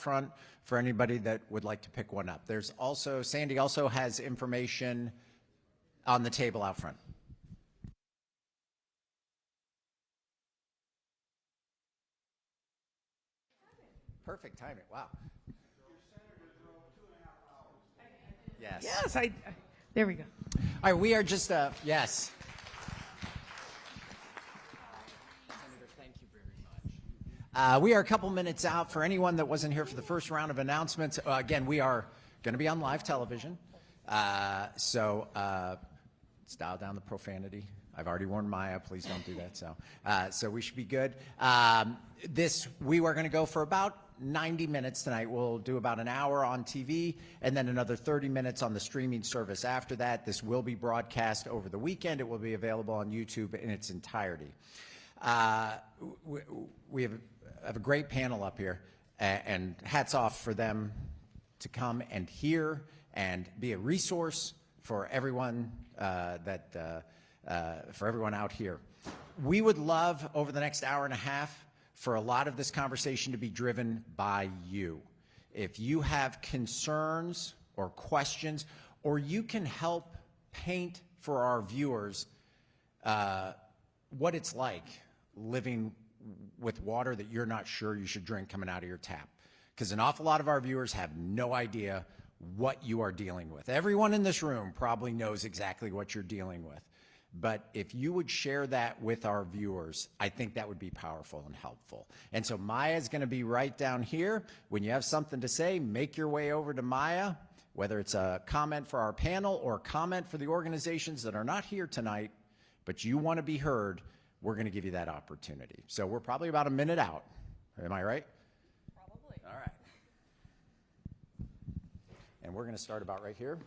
front for anybody that would like to pick one up. There's also, Sandy also has information on the table out front. Perfect timing. Wow. Yes. Yes, there we go. All right, we are just, yes. Senator, thank you very much. We are a couple minutes out. For anyone that wasn't here for the first round of announcements, again, we are going to be on live television. So let's dial down the profanity. I've already warned Maya, please don't do that. So we should be good. We were going to go for about 90 minutes tonight. We'll do about an hour on TV and then another 30 minutes on the streaming service after that. This will be broadcast over the weekend. It will be available on YouTube in its entirety. We have a great panel up here, and hats off for them to come and hear and be a resource for everyone for everyone out here. We would love, over the next hour and a half, for a lot of this conversation to be driven by you. If you have concerns or questions, or you can help paint for our viewers what it's like living with water that you're not sure you should drink coming out of your tap. Because an awful lot of our viewers have no idea what you are dealing with. Everyone in this room probably knows exactly what you're dealing with. But if you would share that with our viewers, I think that would be powerful and helpful. And so Maya's going to be right down here. When you have something to say, make your way over to Maya, whether it's a comment for our panel or a comment for the organizations that are not here tonight, but you want to be heard, we're going to give you that opportunity. So we're probably about a minute out. Am I right? Probably. All right. And we're going to start about right here.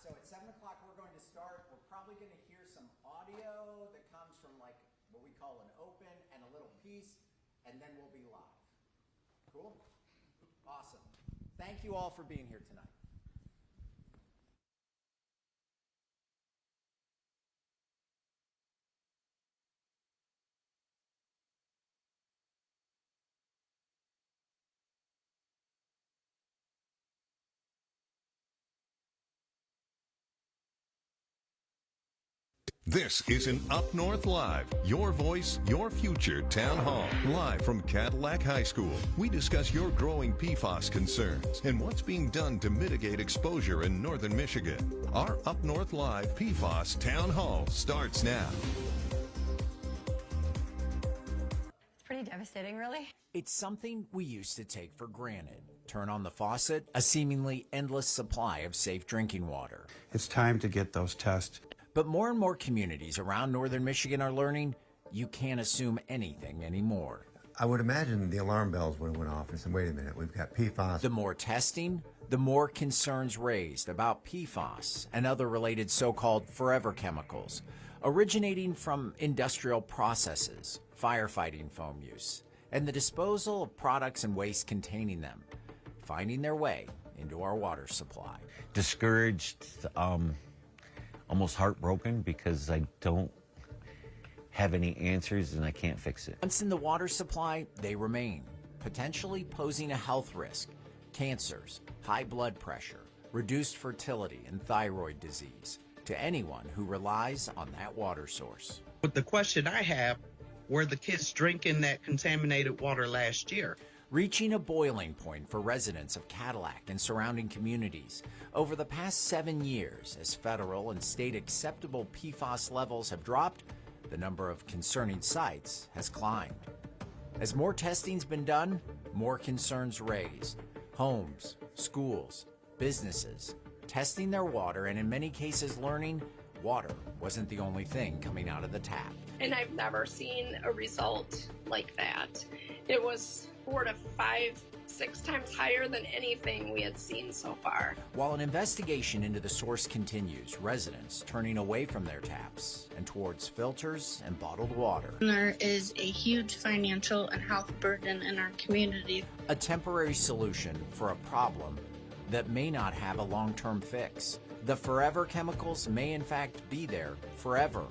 So at 7 o'clock we're going to start. We're probably going to hear some audio that comes from like what we call an open and a little piece, and then we'll be live. Cool? Awesome. Thank you all for being here tonight. This is an Up North Live, your voice, your future town hall. Live from Cadillac High School, we discuss your growing PFAS concerns and what's being done to mitigate exposure in northern Michigan. Our Up North Live PFAS Town Hall starts now. It's pretty devastating, really. It's something we used to take for granted. Turn on the faucet, a seemingly endless supply of safe drinking water. It's time to get those tests. But more and more communities around northern Michigan are learning you can't assume anything anymore. I would imagine the alarm bells would have went off and said, wait a minute, we've got PFAS. The more testing, the more concerns raised about PFAS and other related so-called forever chemicals originating from industrial processes, firefighting foam use, and the disposal of products and waste containing them, finding their way into our water supply. Discouraged, almost heartbroken because I don't have any answers and I can't fix it. Once in the water supply, they remain, potentially posing a health risk, cancers, high blood pressure, reduced fertility, and thyroid disease to anyone who relies on that water source. But the question I have, were the kids drinking that contaminated water last year? Reaching a boiling point for residents of Cadillac and surrounding communities over the past 7 years as federal and state acceptable PFAS levels have dropped, the number of concerning sites has climbed. As more testing's been done, more concerns raised. Homes, schools, businesses, testing their water and in many cases learning water wasn't the only thing coming out of the tap. And I've never seen a result like that. It was 4 to 5, 6 times higher than anything we had seen so far. While an investigation into the source continues, residents turning away from their taps and towards filters and bottled water. There is a huge financial and health burden in our community. A temporary solution for a problem that may not have a long-term fix. The forever chemicals may in fact be there forever.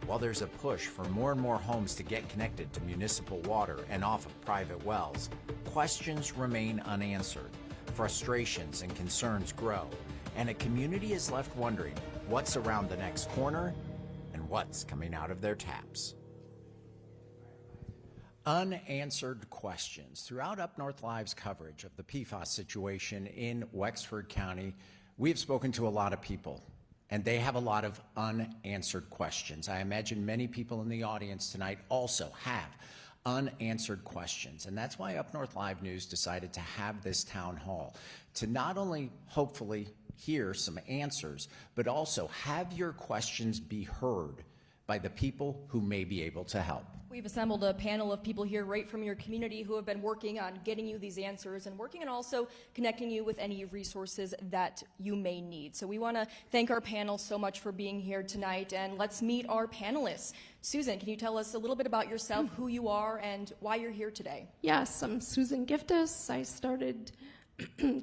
While there's a push for more and more homes to get connected to municipal water and off of private wells, questions remain unanswered, frustrations and concerns grow, and a community is left wondering what's around the next corner and what's coming out of their taps. Unanswered questions. Throughout UpNorthLive's coverage of the PFAS situation in Wexford County, we have spoken to a lot of people, and they have a lot of unanswered questions. I imagine many people in the audience tonight also have unanswered questions, and that's why UpNorthLive News decided to have this town hall to not only hopefully hear some answers, but also have your questions be heard by the people who may be able to help. We've assembled a panel of people here right from your community who have been working on getting you these answers and working on also connecting you with any resources that you may need. So we want to thank our panel so much for being here tonight, and let's meet our panelists. Susan, can you tell us a little bit about yourself, who you are, and why you're here today? Yes, I'm Susan Giftis. I started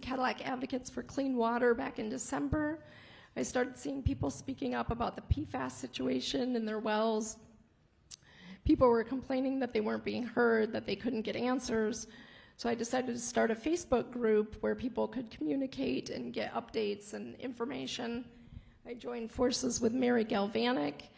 Cadillac Advocates for Clean Water back in December. I started seeing people speaking up about the PFAS situation in their wells. People were complaining that they weren't being heard, that they couldn't get answers. So I decided to start a Facebook group where people could communicate and get updates and information. I joined forces with Mary Galvanic.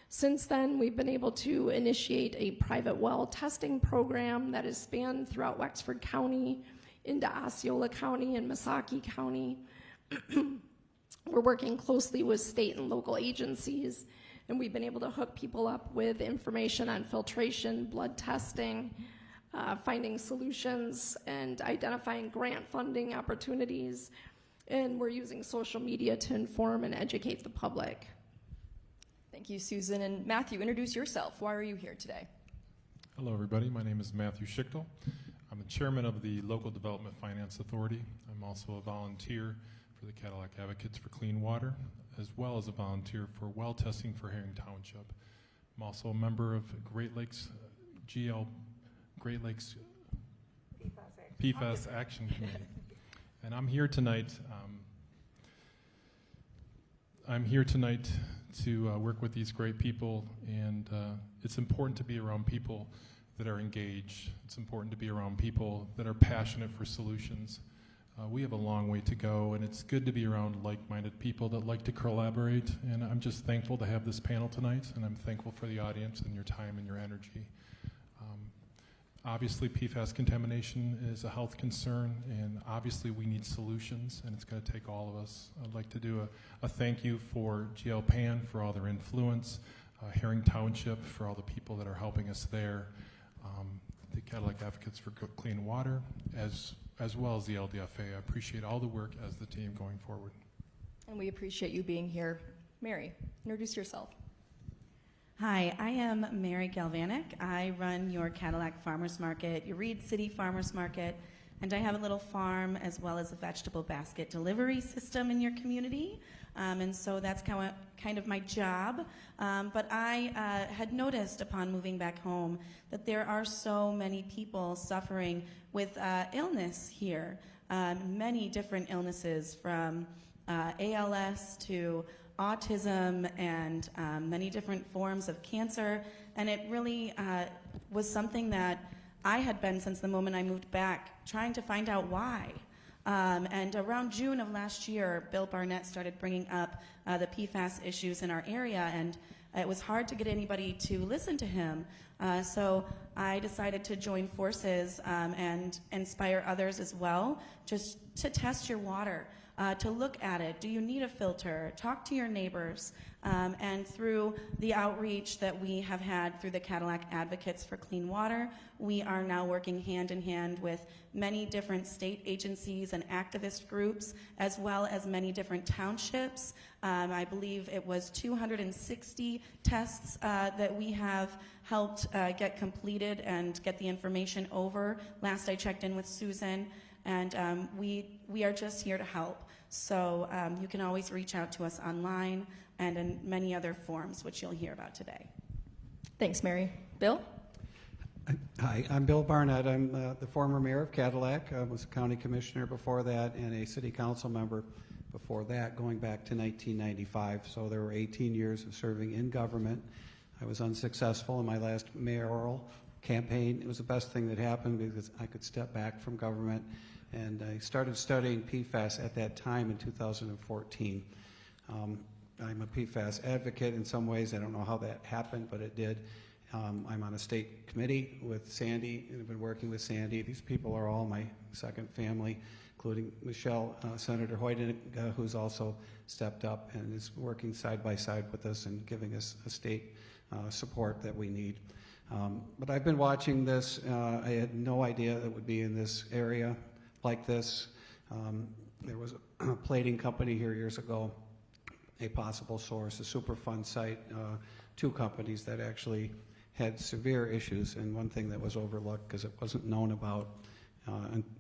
Since then, we've been able to initiate a private well testing program that has spanned throughout Wexford County, into Osceola County and Missaukee County. We're working closely with state and local agencies, and we've been able to hook people up with information on filtration, blood testing, finding solutions, and identifying grant funding opportunities. And we're using social media to inform and educate the public. Thank you, Susan. And Matthew, introduce yourself. Why are you here today? Hello, everybody. My name is Matthew Schichtel. I'm the chairman of the Local Development Finance Authority. I'm also a volunteer for the Cadillac Advocates for Clean Water, as well as a volunteer for well testing for Herring Township. I'm also a member of Great Lakes PFAS Action Committee. And I'm here tonight to work with these great people, and it's important to be around people that are engaged. It's important to be around people that are passionate for solutions. We have a long way to go, and it's good to be around like-minded people that like to collaborate, and I'm just thankful to have this panel tonight, and I'm thankful for the audience and your time and your energy. Obviously, PFAS contamination is a health concern, and obviously we need solutions, and it's going to take all of us. I'd like to do a thank you for GL Pan for all their influence, Herring Township for all the people that are helping us there, the Cadillac Advocates for Clean Water, as well as the LDFA. I appreciate all the work as the team going forward. And we appreciate you being here. Mary, introduce yourself. Hi, I am Mary Galvanic. I run your Cadillac Farmers Market, your Reed City Farmers Market, and I have a little farm as well as a vegetable basket delivery system in your community. And so that's kind of my job. But I had noticed upon moving back home that there are so many people suffering with illness here. Many different illnesses, from ALS to autism and many different forms of cancer. And it really was something that I had been, since the moment I moved back, trying to find out why. And around June of last year, Bill Barnett started bringing up the PFAS issues in our area, and it was hard to get anybody to listen to him. So I decided to join forces and inspire others as well, just to test your water. to look at it. Do you need a filter? Talk to your neighbors. And through the outreach that we have had through the Cadillac Advocates for Clean Water, we are now working hand in hand with many different state agencies and activist groups, as well as many different townships. I believe it was 260 tests that we have helped get completed and get the information over. Last I checked in with Susan, and we are just here to help. So you can always reach out to us online and in many other forms, which you'll hear about today. Thanks, Mary. Bill? Hi, I'm Bill Barnett. I'm the former mayor of Cadillac. I was a county commissioner before that and a city council member before that, going back to 1995. So there were 18 years of serving in government. I was unsuccessful in my last mayoral campaign. It was the best thing that happened because I could step back from government, and I started studying PFAS at that time in 2014. I'm a PFAS advocate in some ways. I don't know how that happened, but it did. I'm on a state committee with Sandy, and I've been working with Sandy. These people are all my second family, including Michelle, Senator Hoyden, who's also stepped up and is working side by side with us and giving us a state support that we need. But I've been watching this. I had no idea it would be in this area like this. There was a plating company here years ago, a possible source, a Superfund site, two companies that actually had severe issues, and one thing that was overlooked because it wasn't known about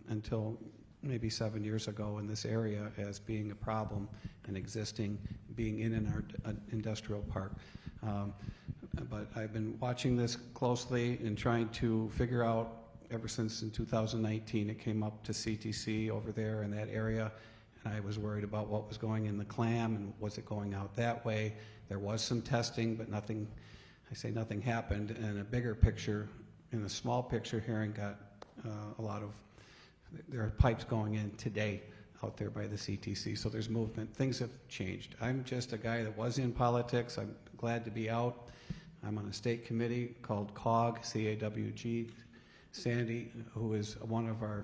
until maybe 7 years ago in this area as being a problem and existing, being in our industrial park. But I've been watching this closely and trying to figure out, ever since in 2019 it came up to CTC over there in that area, and I was worried about what was going in the clam and was it going out that way. There was some testing, but nothing, I say nothing happened. And a bigger picture, in a small picture, Herring got a lot of, there are pipes going in today out there by the CTC, so there's movement. Things have changed. I'm just a guy that was in politics. I'm glad to be out. I'm on a state committee called CAWG, C-A-W-G. Sandy, who is one of our,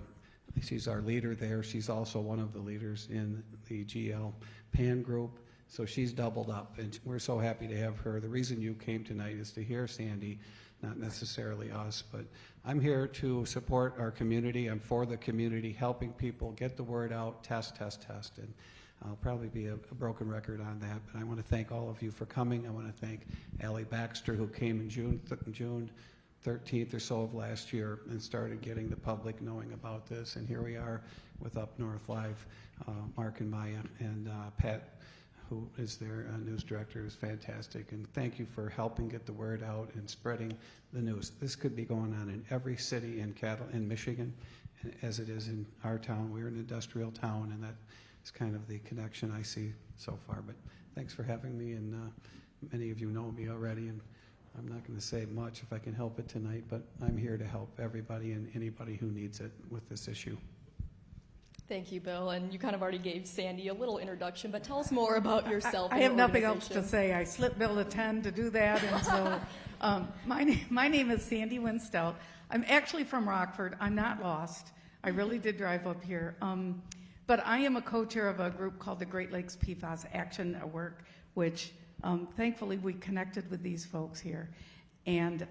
she's our leader there. She's also one of the leaders in the GL PAN group. So she's doubled up, and we're so happy to have her. The reason you came tonight is to hear Sandy, not necessarily us, but I'm here to support our community. I'm for the community, helping people get the word out, test, and I'll probably be a broken record on that, but I want to thank all of you for coming. I want to thank Allie Baxter, who came in June 13th or so of last year and started getting the public knowing about this, and here we are with UpNorthLive. Mark and Maya and Pat, who is their news director, is fantastic, and thank you for helping get the word out and spreading the news. This could be going on in every city in Michigan, as it is in our town. We're an industrial town, and that is kind of the connection I see so far. But thanks for having me, and many of you know me already, and I'm not going to say much if I can help it tonight, but I'm here to help everybody and anybody who needs it with this issue. Thank you, Bill. And you kind of already gave Sandy a little introduction, but tell us more about yourself. I have nothing else to say. I slipped Bill a 10 to do that. And so my name is Sandy Winstelt. I'm actually from Rockford. I'm not lost. I really did drive up here. But I am a co-chair of a group called the Great Lakes PFAS Action Network, which thankfully we connected with these folks here. And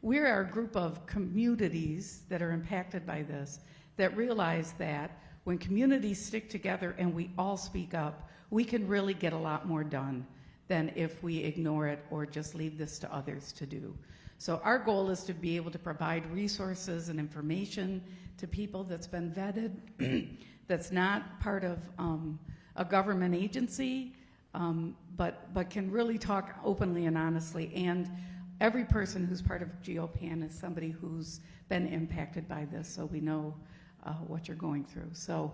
we're a group of communities that are impacted by this, that realize that when communities stick together and we all speak up, we can really get a lot more done than if we ignore it or just leave this to others to do. So our goal is to be able to provide resources and information to people that's been vetted, that's not part of a government agency, but can really talk openly and honestly. And every person who's part of GeoPan is somebody who's been impacted by this, so we know what you're going through. So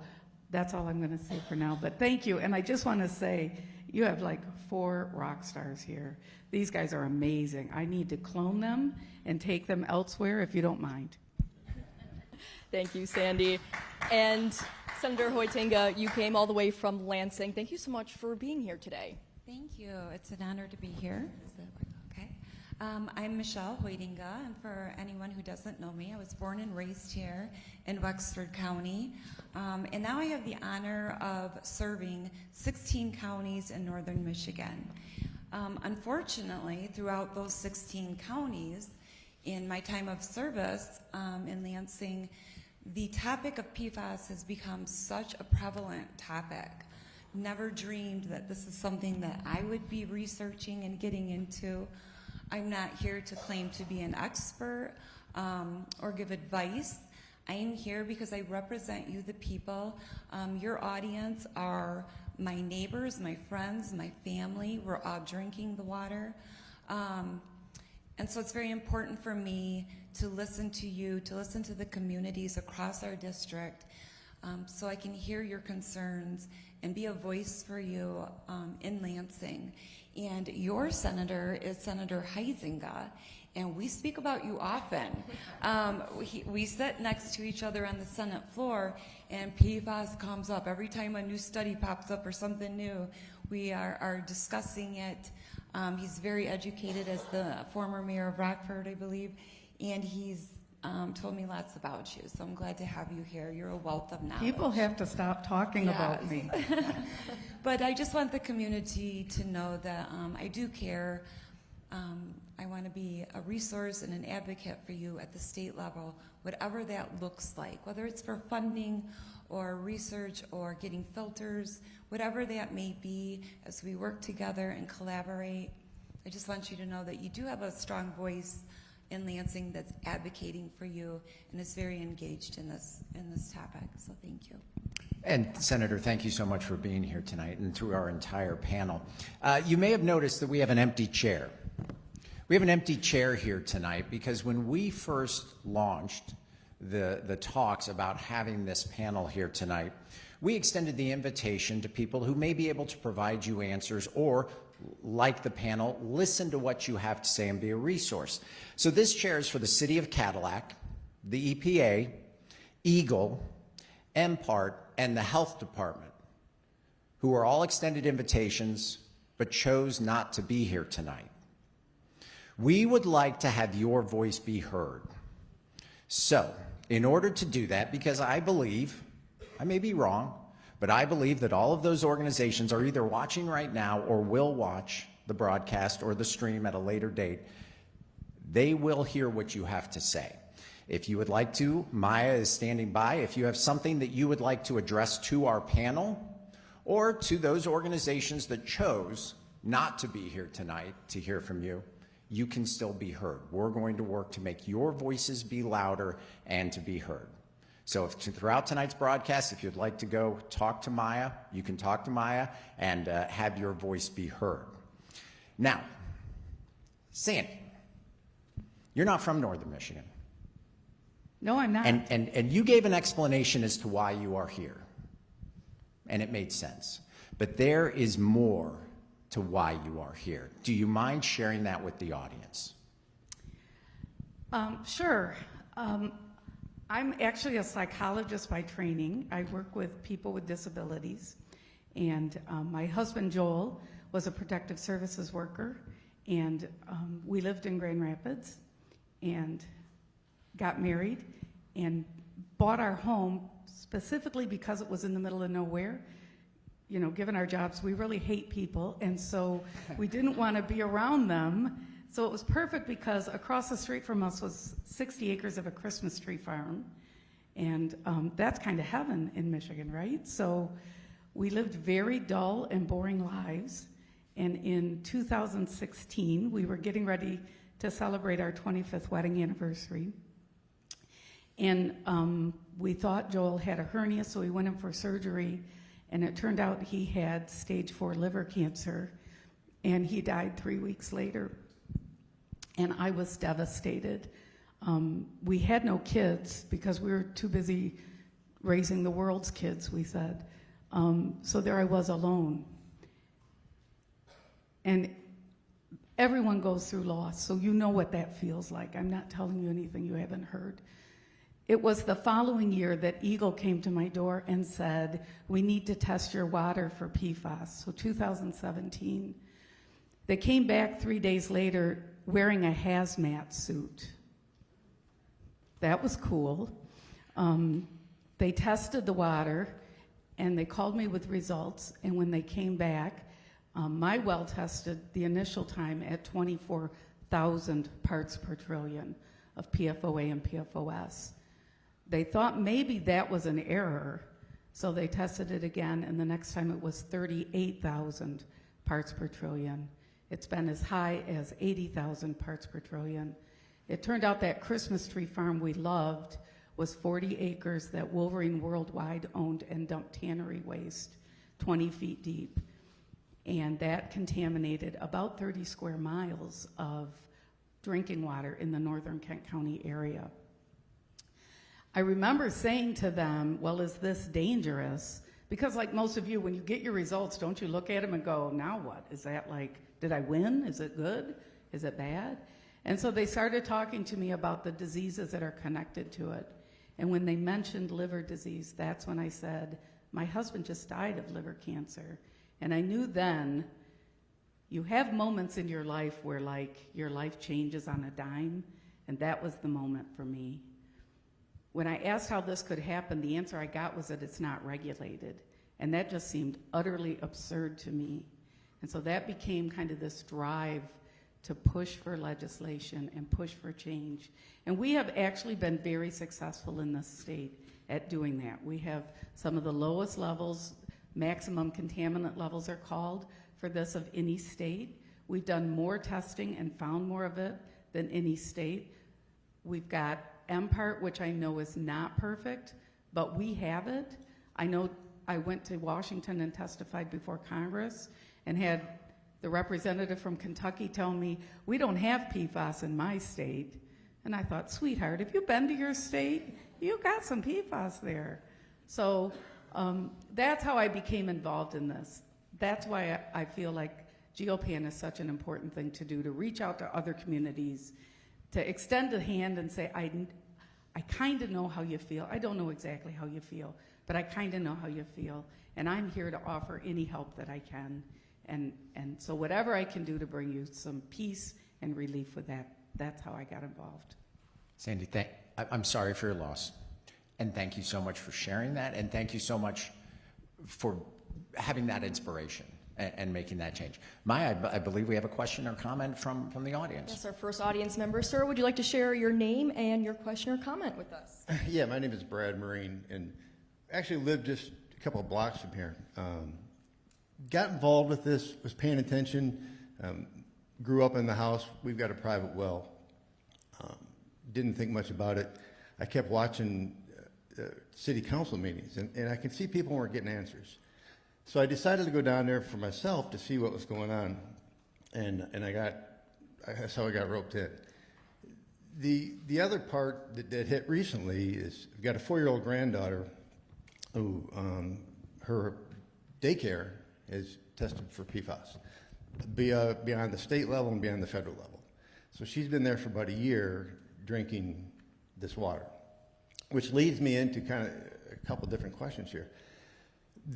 that's all I'm going to say for now, but thank you. And I just want to say, you have like 4 rock stars here. These guys are amazing. I need to clone them and take them elsewhere, if you don't mind. Thank you, Sandy. And Senator Hoytinga, you came all the way from Lansing. Thank you so much for being here today. Thank you. It's an honor to be here. Okay. I'm Michelle Hoidinga, and for anyone who doesn't know me, I was born and raised here in Wexford County, and now I have the honor of serving 16 counties in northern Michigan. Unfortunately, throughout those 16 counties, in my time of service in Lansing, the topic of PFAS has become such a prevalent topic. Never dreamed that this is something that I would be researching and getting into. I'm not here to claim to be an expert or give advice. I am here because I represent you, the people. Your audience are my neighbors, my friends, my family. We're all drinking the water. And so it's very important for me to listen to you, to listen to the communities across our district, so I can hear your concerns and be a voice for you in Lansing. And your senator is Senator Huizenga, and we speak about you often. We sit next to each other on the Senate floor, and PFAS comes up. Every time a new study pops up or something new, we are discussing it. He's very educated as the former mayor of Rockford, I believe, and he's told me lots about you, so I'm glad to have you here. You're a wealth of knowledge. People have to stop talking about me. But I just want the community to know that I do care. I want to be a resource and an advocate for you at the state level, whatever that looks like, whether it's for funding or research or getting filters, whatever that may be, as we work together and collaborate. I just want you to know that you do have a strong voice in Lansing that's advocating for you and is very engaged in this topic. So thank you. And Senator, thank you so much for being here tonight and to our entire panel. You may have noticed that we have an empty chair. We have an empty chair here tonight because when we first launched the talks about having this panel here tonight, we extended the invitation to people who may be able to provide you answers or, like the panel, listen to what you have to say and be a resource. So this chair is for the City of Cadillac, the EPA, EGLE, MPART, and the Health Department, who are all extended invitations but chose not to be here tonight. We would like to have your voice be heard. So, in order to do that, because I believe, I may be wrong, but I believe that all of those organizations are either watching right now or will watch the broadcast or the stream at a later date. They will hear what you have to say. If you would like to, Maya is standing by. If you have something that you would like to address to our panel or to those organizations that chose not to be here tonight to hear from you, you can still be heard. We're going to work to make your voices be louder and to be heard. So if throughout tonight's broadcast, if you'd like to go talk to Maya, you can talk to Maya and have your voice be heard. Now, Sandy, you're not from northern Michigan. No, I'm not. And you gave an explanation as to why you are here, and it made sense. But there is more to why you are here. Do you mind sharing that with the audience? Sure. I'm actually a psychologist by training. I work with people with disabilities. And my husband, Joel, was a protective services worker. And we lived in Grand Rapids and got married and bought our home specifically because it was in the middle of nowhere. You know, given our jobs, we really hate people. And so we didn't want to be around them. So it was perfect because across the street from us was 60 acres of a Christmas tree farm. And that's kind of heaven in Michigan, right? So we lived very dull and boring lives. And in 2016, we were getting ready to celebrate our 25th wedding anniversary. And we thought Joel had a hernia, so we went in for surgery. And it turned out he had stage 4 liver cancer. And he died 3 weeks later. And I was devastated. We had no kids because we were too busy raising the world's kids, we said. So there I was alone. And everyone goes through loss, so you know what that feels like. I'm not telling you anything you haven't heard. It was the following year that EGLE came to my door and said, we need to test your water for PFAS, so 2017. They came back 3 days later wearing a hazmat suit. That was cool. They tested the water, and they called me with results, and when they came back, my well tested the initial time at 24,000 parts per trillion of PFOA and PFOS. They thought maybe that was an error, so they tested it again, and the next time it was 38,000 parts per trillion. It's been as high as 80,000 parts per trillion. It turned out that Christmas tree farm we loved was 40 acres that Wolverine Worldwide owned and dumped tannery waste 20 feet deep. And that contaminated about 30 square miles of drinking water in the northern Kent County area. I remember saying to them, well, is this dangerous? Because like most of you, when you get your results, don't you look at them and go, now what? Is that like, did I win? Is it good? Is it bad? And so they started talking to me about the diseases that are connected to it. And when they mentioned liver disease, that's when I said, my husband just died of liver cancer. And I knew then, you have moments in your life where like your life changes on a dime, and that was the moment for me. When I asked how this could happen, the answer I got was that it's not regulated. And that just seemed utterly absurd to me. And so that became kind of this drive to push for legislation and push for change. And we have actually been very successful in this state at doing that. We have some of the lowest levels, maximum contaminant levels are called, for this of any state. We've done more testing and found more of it than any state. We've got MPART, which I know is not perfect, but we have it. I know I went to Washington and testified before Congress and had the representative from Kentucky tell me, we don't have PFAS in my state. And I thought, sweetheart, have you been to your state? You got some PFAS there. So that's how I became involved in this. That's why I feel like GeoPan is such an important thing to do, to reach out to other communities, to extend a hand and say, I kind of know how you feel. I don't know exactly how you feel, but I kind of know how you feel. And I'm here to offer any help that I can. And so whatever I can do to bring you some peace and relief with that, that's how I got involved. Sandy, I'm sorry for your loss. And thank you so much for sharing that. And thank you so much for having that inspiration and making that change. Maya, I believe we have a question or comment from the audience. Yes, our first audience member. Sir, would you like to share your name and your question or comment with us? Yeah, my name is Brad Marine, and actually lived just a couple of blocks from here. Got involved with this, was paying attention, grew up in the house. We've got a private well. Didn't think much about it. I kept watching city council meetings, and I could see people weren't getting answers. So I decided to go down there for myself to see what was going on, and that's how I got roped in. The other part that hit recently is I've got a 4-year-old granddaughter who her daycare is tested for PFAS beyond the state level and beyond the federal level. So she's been there for about a year drinking this water, which leads me into kind of a couple different questions here.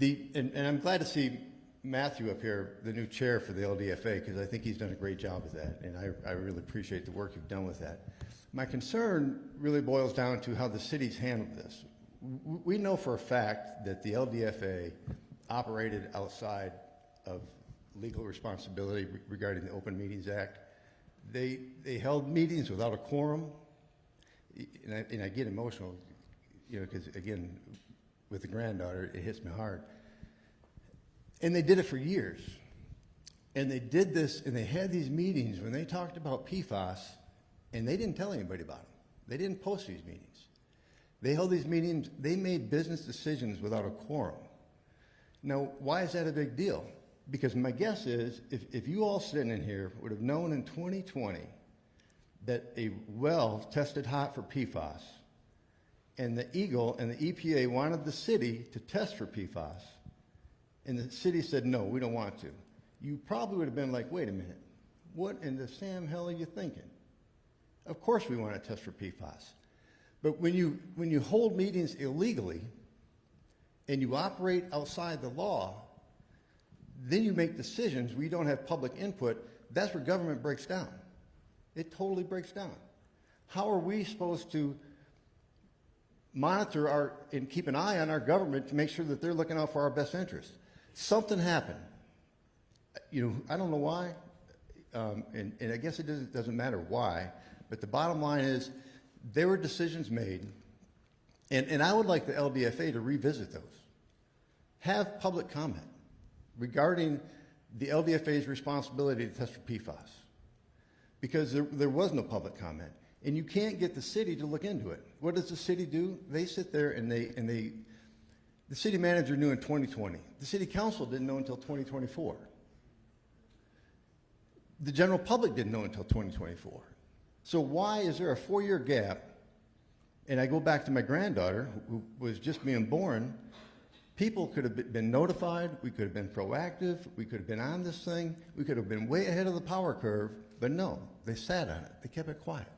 And I'm glad to see Matthew up here, the new chair for the LDFA, because I think he's done a great job with that, and I really appreciate the work you've done with that. My concern really boils down to how the city's handled this. We know for a fact that the LDFA operated outside of legal responsibility regarding the Open Meetings Act. They held meetings without a quorum, and I get emotional, because again, with the granddaughter, it hits me hard. And they did it for years. And they did this, and they had these meetings when they talked about PFAS, and they didn't tell anybody about them. They didn't post these meetings. They held these meetings, they made business decisions without a quorum. Now, why is that a big deal? Because my guess is, if you all sitting in here would have known in 2020 that a well tested hot for PFAS, and the EGLE and the EPA wanted the city to test for PFAS, and the city said, no, we don't want to, you probably would have been like, wait a minute, what in the Sam hell are you thinking? Of course we want to test for PFAS. But when you hold meetings illegally and you operate outside the law, then you make decisions where you don't have public input. That's where government breaks down. It totally breaks down. How are we supposed to monitor and keep an eye on our government to make sure that they're looking out for our best interests? Something happened. I don't know why, and I guess it doesn't matter why, but the bottom line is there were decisions made, and I would like the LDFA to revisit those. Have public comment regarding the LDFA's responsibility to test for PFAS, because there was no public comment, and you can't get the city to look into it. What does the city do? They sit there and the city manager knew in 2020. The city council didn't know until 2024. The general public didn't know until 2024. So why is there a 4-year gap? And I go back to my granddaughter, who was just being born. People could have been notified. We could have been proactive. We could have been on this thing. We could have been way ahead of the power curve. But no, they sat on it. They kept it quiet.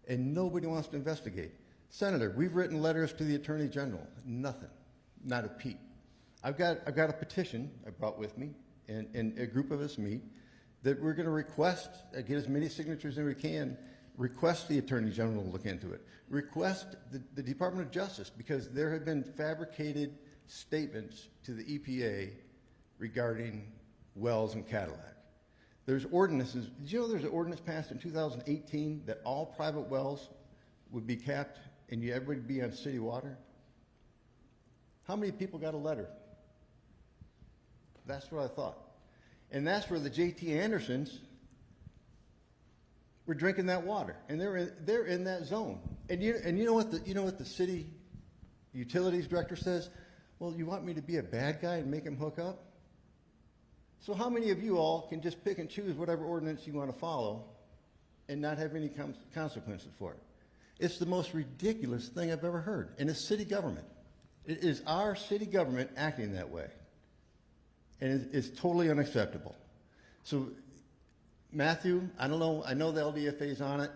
And nobody wants to investigate. Senator, we've written letters to the Attorney General. Nothing. Not a peep. I've got a petition I brought with me, and a group of us meet, that we're going to request, get as many signatures as we can, request the Attorney General to look into it. Request the Department of Justice, because there have been fabricated statements to the EPA regarding wells in Cadillac. There's ordinances. Did you know there's an ordinance passed in 2018 that all private wells would be capped and everybody would be on city water? How many people got a letter? That's what I thought. And that's where the J.T. Andersons were drinking that water, and they're in that zone. And you know what the city utilities director says? Well, you want me to be a bad guy and make him hook up? So how many of you all can just pick and choose whatever ordinance you want to follow and not have any consequences for it? It's the most ridiculous thing I've ever heard. And it's city government. It is our city government acting that way. And it's totally unacceptable. So, Matthew, I don't know, I know the LDFA is on it,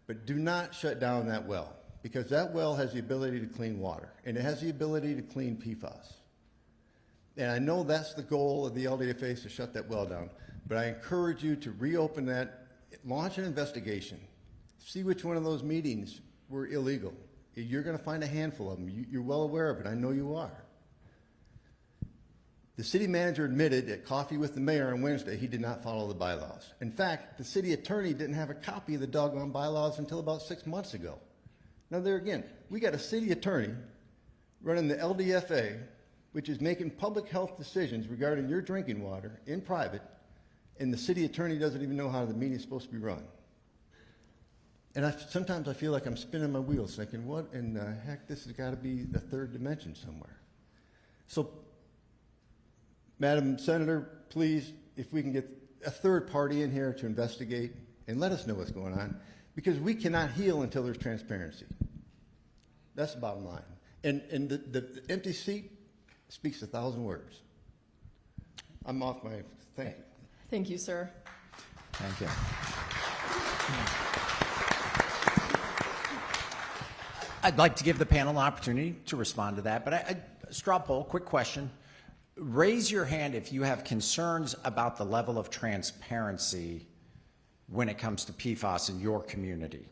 but do not shut down that well, because that well has the ability to clean water, and it has the ability to clean PFAS. And I know that's the goal of the LDFA, is to shut that well down, but I encourage you to reopen that, launch an investigation, see which one of those meetings were illegal. You're going to find a handful of them. You're well aware of it. I know you are. The city manager admitted at coffee with the mayor on Wednesday he did not follow the bylaws. In fact, the city attorney didn't have a copy of the doggone bylaws until about 6 months ago. Now there again, we got a city attorney running the LDFA, which is making public health decisions regarding your drinking water in private, and the city attorney doesn't even know how the meeting is supposed to be run. And sometimes I feel like I'm spinning my wheels thinking, what in the heck, this has got to be the third dimension somewhere. So, Madam Senator, please, if we can get a third party in here to investigate and let us know what's going on, because we cannot heal until there's transparency. That's the bottom line. And the empty seat speaks 1,000 words. I'm off my, thank you. Thank you, sir. Thank you. I'd like to give the panel an opportunity to respond to that, but straw poll, quick question. Raise your hand if you have concerns about the level of transparency when it comes to PFAS in your community.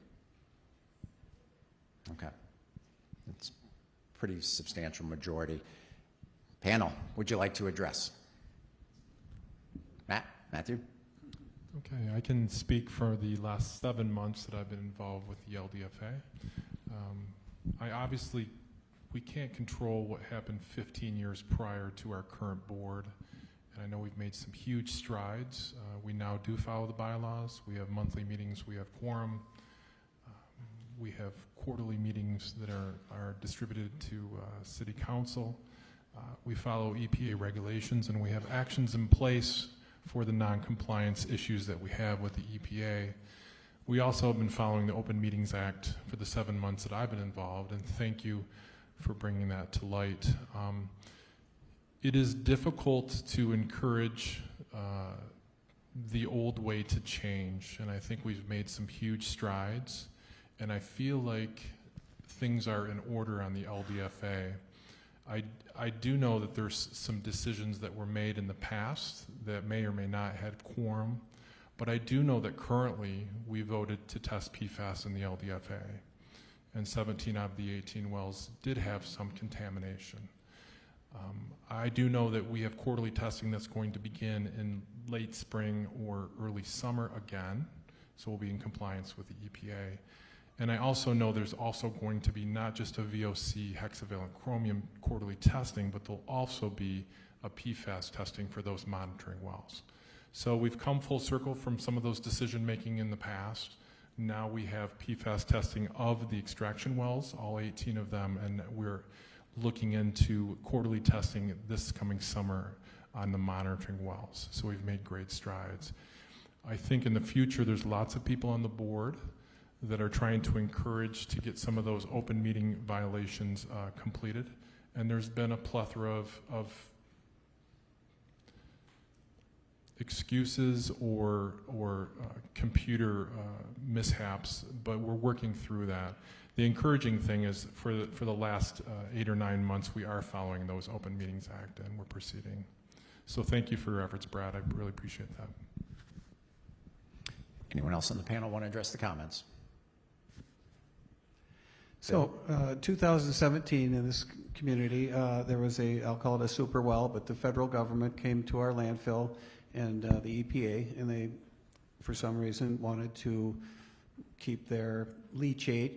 Okay. That's a pretty substantial majority. Panel, would you like to address? Matthew? Okay, I can speak for the last 7 months that I've been involved with the LDFA. We can't control what happened 15 years prior to our current board, and I know we've made some huge strides. We now do follow the bylaws. We have monthly meetings. We have quorum. We have quarterly meetings that are distributed to City Council. We follow EPA regulations, and we have actions in place for the non-compliance issues that we have with the EPA. We also have been following the Open Meetings Act for the 7 months that I've been involved, and thank you for bringing that to light. It is difficult to encourage the old way to change, and I think we've made some huge strides, and I feel like things are in order on the LDFA. I do know that there's some decisions that were made in the past that may or may not have quorum, But I do know that currently we voted to test PFAS in the LDFA, and 17 out of the 18 wells did have some contamination. I do know that we have quarterly testing that's going to begin in late spring or early summer again, so we'll be in compliance with the EPA. And I also know there's also going to be not just a VOC hexavalent chromium quarterly testing, but there'll also be a PFAS testing for those monitoring wells. So we've come full circle from some of those decision making in the past. Now we have PFAS testing of the extraction wells, all 18 of them, and we're looking into quarterly testing this coming summer on the monitoring wells. So we've made great strides. I think in the future there's lots of people on the board that are trying to encourage to get some of those open meeting violations completed. And there's been a plethora of excuses or computer mishaps, but we're working through that. The encouraging thing is for the last 8 or 9 months, we are following those Open Meetings Act and we're proceeding. So thank you for your efforts, Brad. I really appreciate that. Anyone else on the panel want to address the comments? So 2017 in this community, there was I'll call it a super well, but the federal government came to our landfill and the EPA, and they, for some reason, wanted to keep their leachate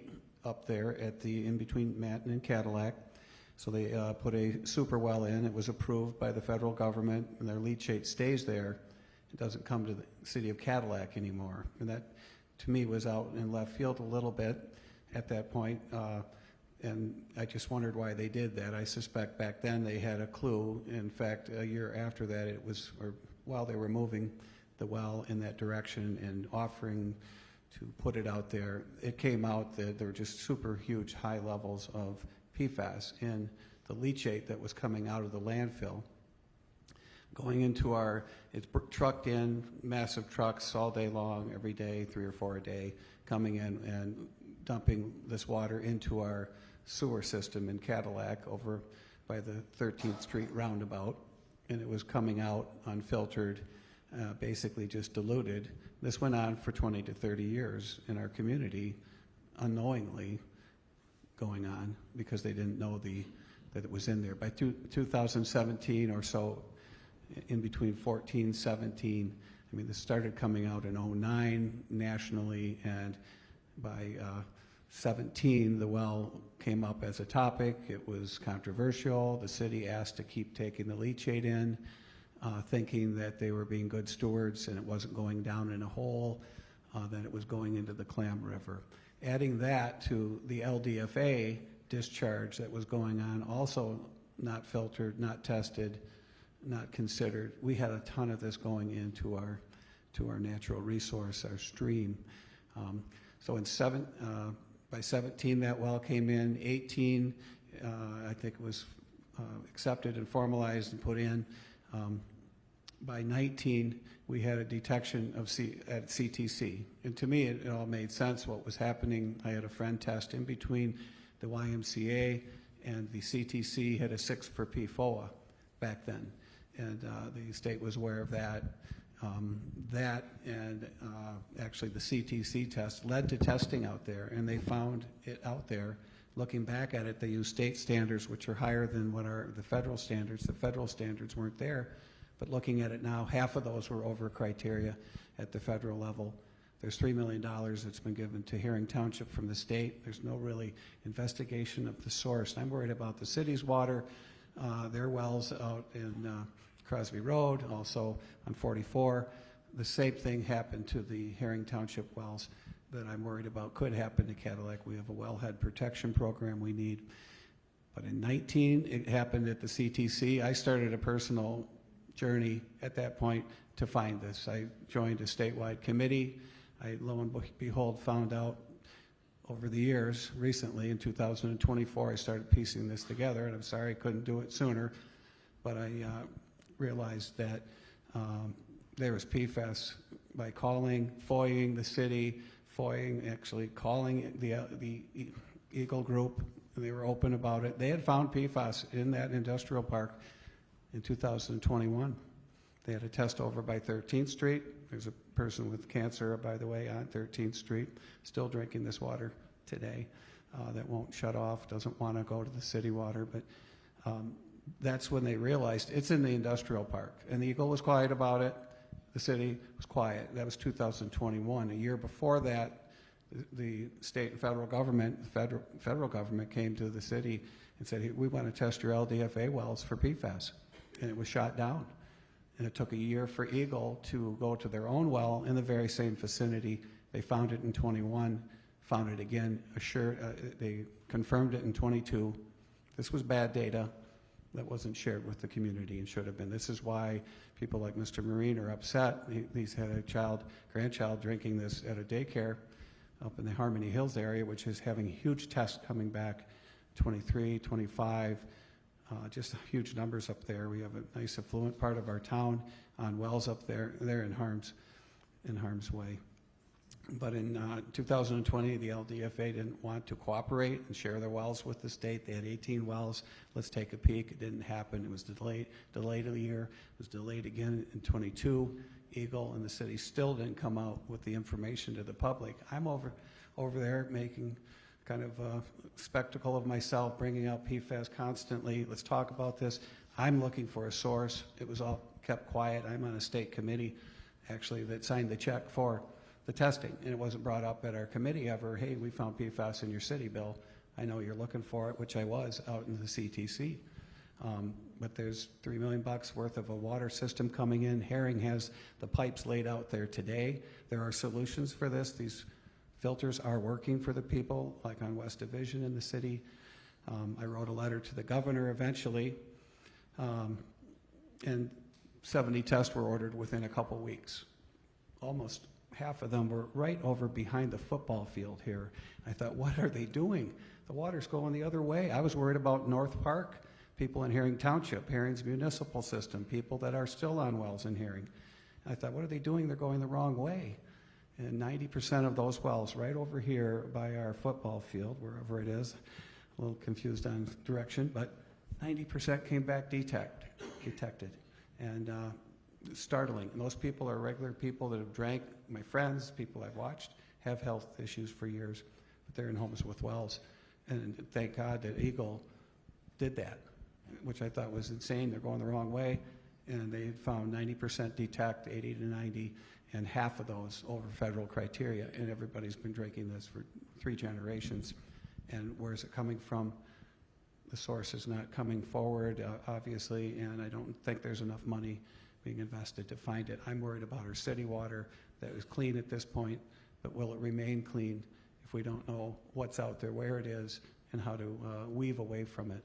up there at in between Manton and Cadillac. So they put a super well in. It was approved by the federal government, and their leachate stays there. It doesn't come to the city of Cadillac anymore. And that, to me, was out in left field a little bit at that point. And I just wondered why they did that. I suspect back then they had a clue. In fact, a year after that, it was, or while they were moving the well in that direction and offering to put it out there, it came out that there were just super huge high levels of PFAS in the leachate that was coming out of the landfill. Going into it's trucked in, massive trucks all day long, every day, 3 or 4 a day, coming in and dumping this water into our sewer system in Cadillac over by the 13th Street roundabout. And it was coming out unfiltered, basically just diluted. This went on for 20 to 30 years in our community, unknowingly going on because they didn't know that it was in there. By 2017 or so, in between 14, 17, I mean, this started coming out in 09 nationally, and by 17, the well came up as a topic. It was controversial. The city asked to keep taking the leachate in, thinking that they were being good stewards and it wasn't going down in a hole, that it was going into the Clam River. Adding that to the LDFA discharge that was going on, also not filtered, not tested, not considered. We had a ton of this going into our natural resource, our stream. So by 17, that well came in. 18, I think it was accepted and formalized and put in. By 19, we had a detection at CTC. And to me, it all made sense what was happening. I had a friend test in between the YMCA and the CTC, had a 6 for PFOA back then. And the state was aware of that. Actually the CTC test led to testing out there, and they found it out there. Looking back at it, they used state standards, which are higher than what are the federal standards. The federal standards weren't there, but looking at it now, half of those were over criteria at the federal level. There's $3 million that's been given to Herring Township from the state. There's no really investigation of the source. I'm worried about the city's water, their wells out in Crosby Road, also on 44. The same thing happened to the Herring Township wells that I'm worried about could happen to Cadillac. We have a wellhead protection program we need. But in 19, it happened at the CTC. I started a personal journey at that point to find this. I joined a statewide committee. I, lo and behold, found out over the years, recently in 2024, I started piecing this together, and I'm sorry I couldn't do it sooner, but I realized that there was PFAS by FOIing the city, actually calling the EGLE group. They were open about it. They had found PFAS in that industrial park in 2021. They had a test over by 13th Street. There's a person with cancer, by the way, on 13th Street, still drinking this water today that won't shut off, doesn't want to go to the city water. But that's when they realized it's in the industrial park. And the EGLE was quiet about it. The city was quiet. That was 2021. A year before that, the state and federal government, the federal government came to the city and said, hey, we want to test your LDFA wells for PFAS. And it was shot down. And it took a year for EGLE to go to their own well in the very same vicinity. They found it in 21, found it again, they confirmed it in 22. This was bad data that wasn't shared with the community and should have been. This is why people like Mr. Marine are upset. He's had a grandchild drinking this at a daycare up in the Harmony Hills area, which is having huge tests coming back, 23, 25, just huge numbers up there. We have a nice affluent part of our town on wells up there. They're in harm's way. But in 2020, the LDFA didn't want to cooperate and share their wells with the state. They had 18 wells. Let's take a peek. It didn't happen. It was delayed a year. It was delayed again in 22. EGLE and the city still didn't come out with the information to the public. I'm over there making kind of a spectacle of myself, bringing out PFAS constantly. Let's talk about this. I'm looking for a source. It was all kept quiet. I'm on a state committee, actually, that signed the check for the testing, and it wasn't brought up at our committee ever. Hey, we found PFAS in your city, Bill. I know you're looking for it, which I was out in the CTC. But there's $3 million worth of a water system coming in. Herring has the pipes laid out there today. There are solutions for this. These filters are working for the people, like on West Division in the city. I wrote a letter to the governor eventually, and 70 tests were ordered within a couple weeks. Almost half of them were right over behind the football field here. I thought, what are they doing? The water's going the other way. I was worried about North Park, people in Herring Township, Herring's municipal system, people that are still on wells in Herring. I thought, what are they doing? They're going the wrong way. And 90% of those wells right over here by our football field, wherever it is, a little confused on direction, but 90% came back detected. And startling. And those people are regular people that have drank. My friends, people I've watched, have health issues for years, but they're in homes with wells. And thank God that EGLE did that, which I thought was insane. They're going the wrong way. And they found 90% detect, 80 to 90, and half of those over federal criteria. And everybody's been drinking this for 3 generations. And where's it coming from? The source is not coming forward, obviously, and I don't think there's enough money being invested to find it. I'm worried about our city water that is clean at this point, but will it remain clean if we don't know what's out there, where it is, and how to weave away from it?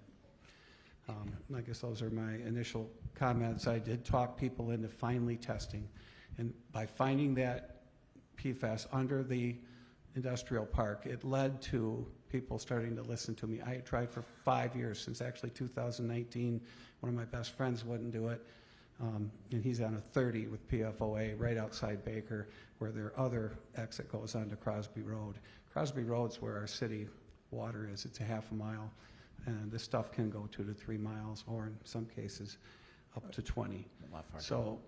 I guess those are my initial comments. I did talk people into finally testing, and by finding that PFAS under the industrial park, it led to people starting to listen to me. I had tried for 5 years, since actually 2019. One of my best friends wouldn't do it. And he's on a 30 with PFOA right outside Baker, where their other exit goes onto Crosby Road. Crosby Road's where our city water is. It's a half a mile, and this stuff can go 2 to 3 miles, or in some cases up to 20. So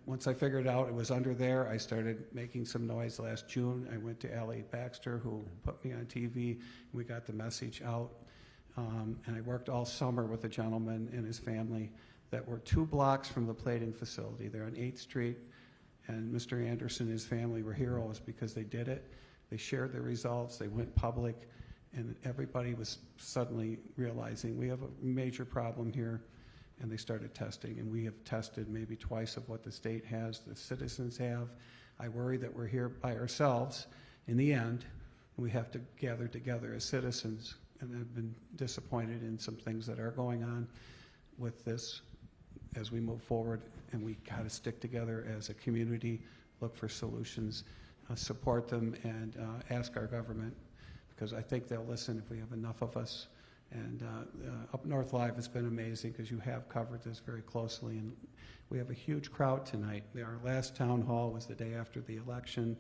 once I figured out it was under there, I started making some noise last June. I went to Allie Baxter, who put me on TV, and we got the message out. And I worked all summer with a gentleman and his family that were 2 blocks from the plating facility. They're on 8th Street, and Mr. Anderson and his family were heroes because they did it. They shared their results. They went public, and everybody was suddenly realizing we have a major problem here, and they started testing. And we have tested maybe twice of what the state has, the citizens have. I worry that we're here by ourselves in the end, and we have to gather together as citizens. And I've been disappointed in some things that are going on with this as we move forward, and we got to stick together as a community, look for solutions, support them, and ask our government, because I think they'll listen if we have enough of us. And UpNorthLive has been amazing because you have covered this very closely, and we have a huge crowd tonight. Our last town hall was the day after the election,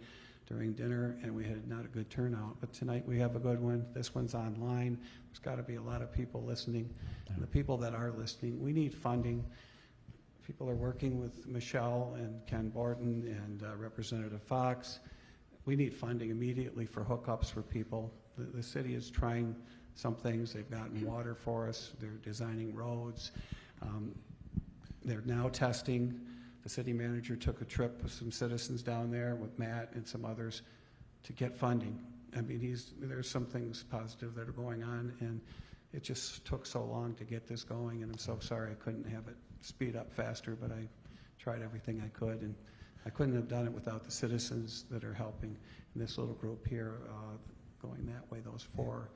during dinner, and we had not a good turnout. But tonight we have a good one. This one's online. There's got to be a lot of people listening. And the people that are listening, we need funding. people are working with Michelle and Ken Borden and Representative Fox. We need funding immediately for hookups for people. The city is trying some things. They've gotten water for us. They're designing roads. They're now testing. The city manager took a trip with some citizens down there with Matt and some others to get funding. I mean, there's some things positive that are going on, and it just took so long to get this going, and I'm so sorry I couldn't have it speed up faster, but I tried everything I could, and I couldn't have done it without the citizens that are helping. And this little group here going that way, those four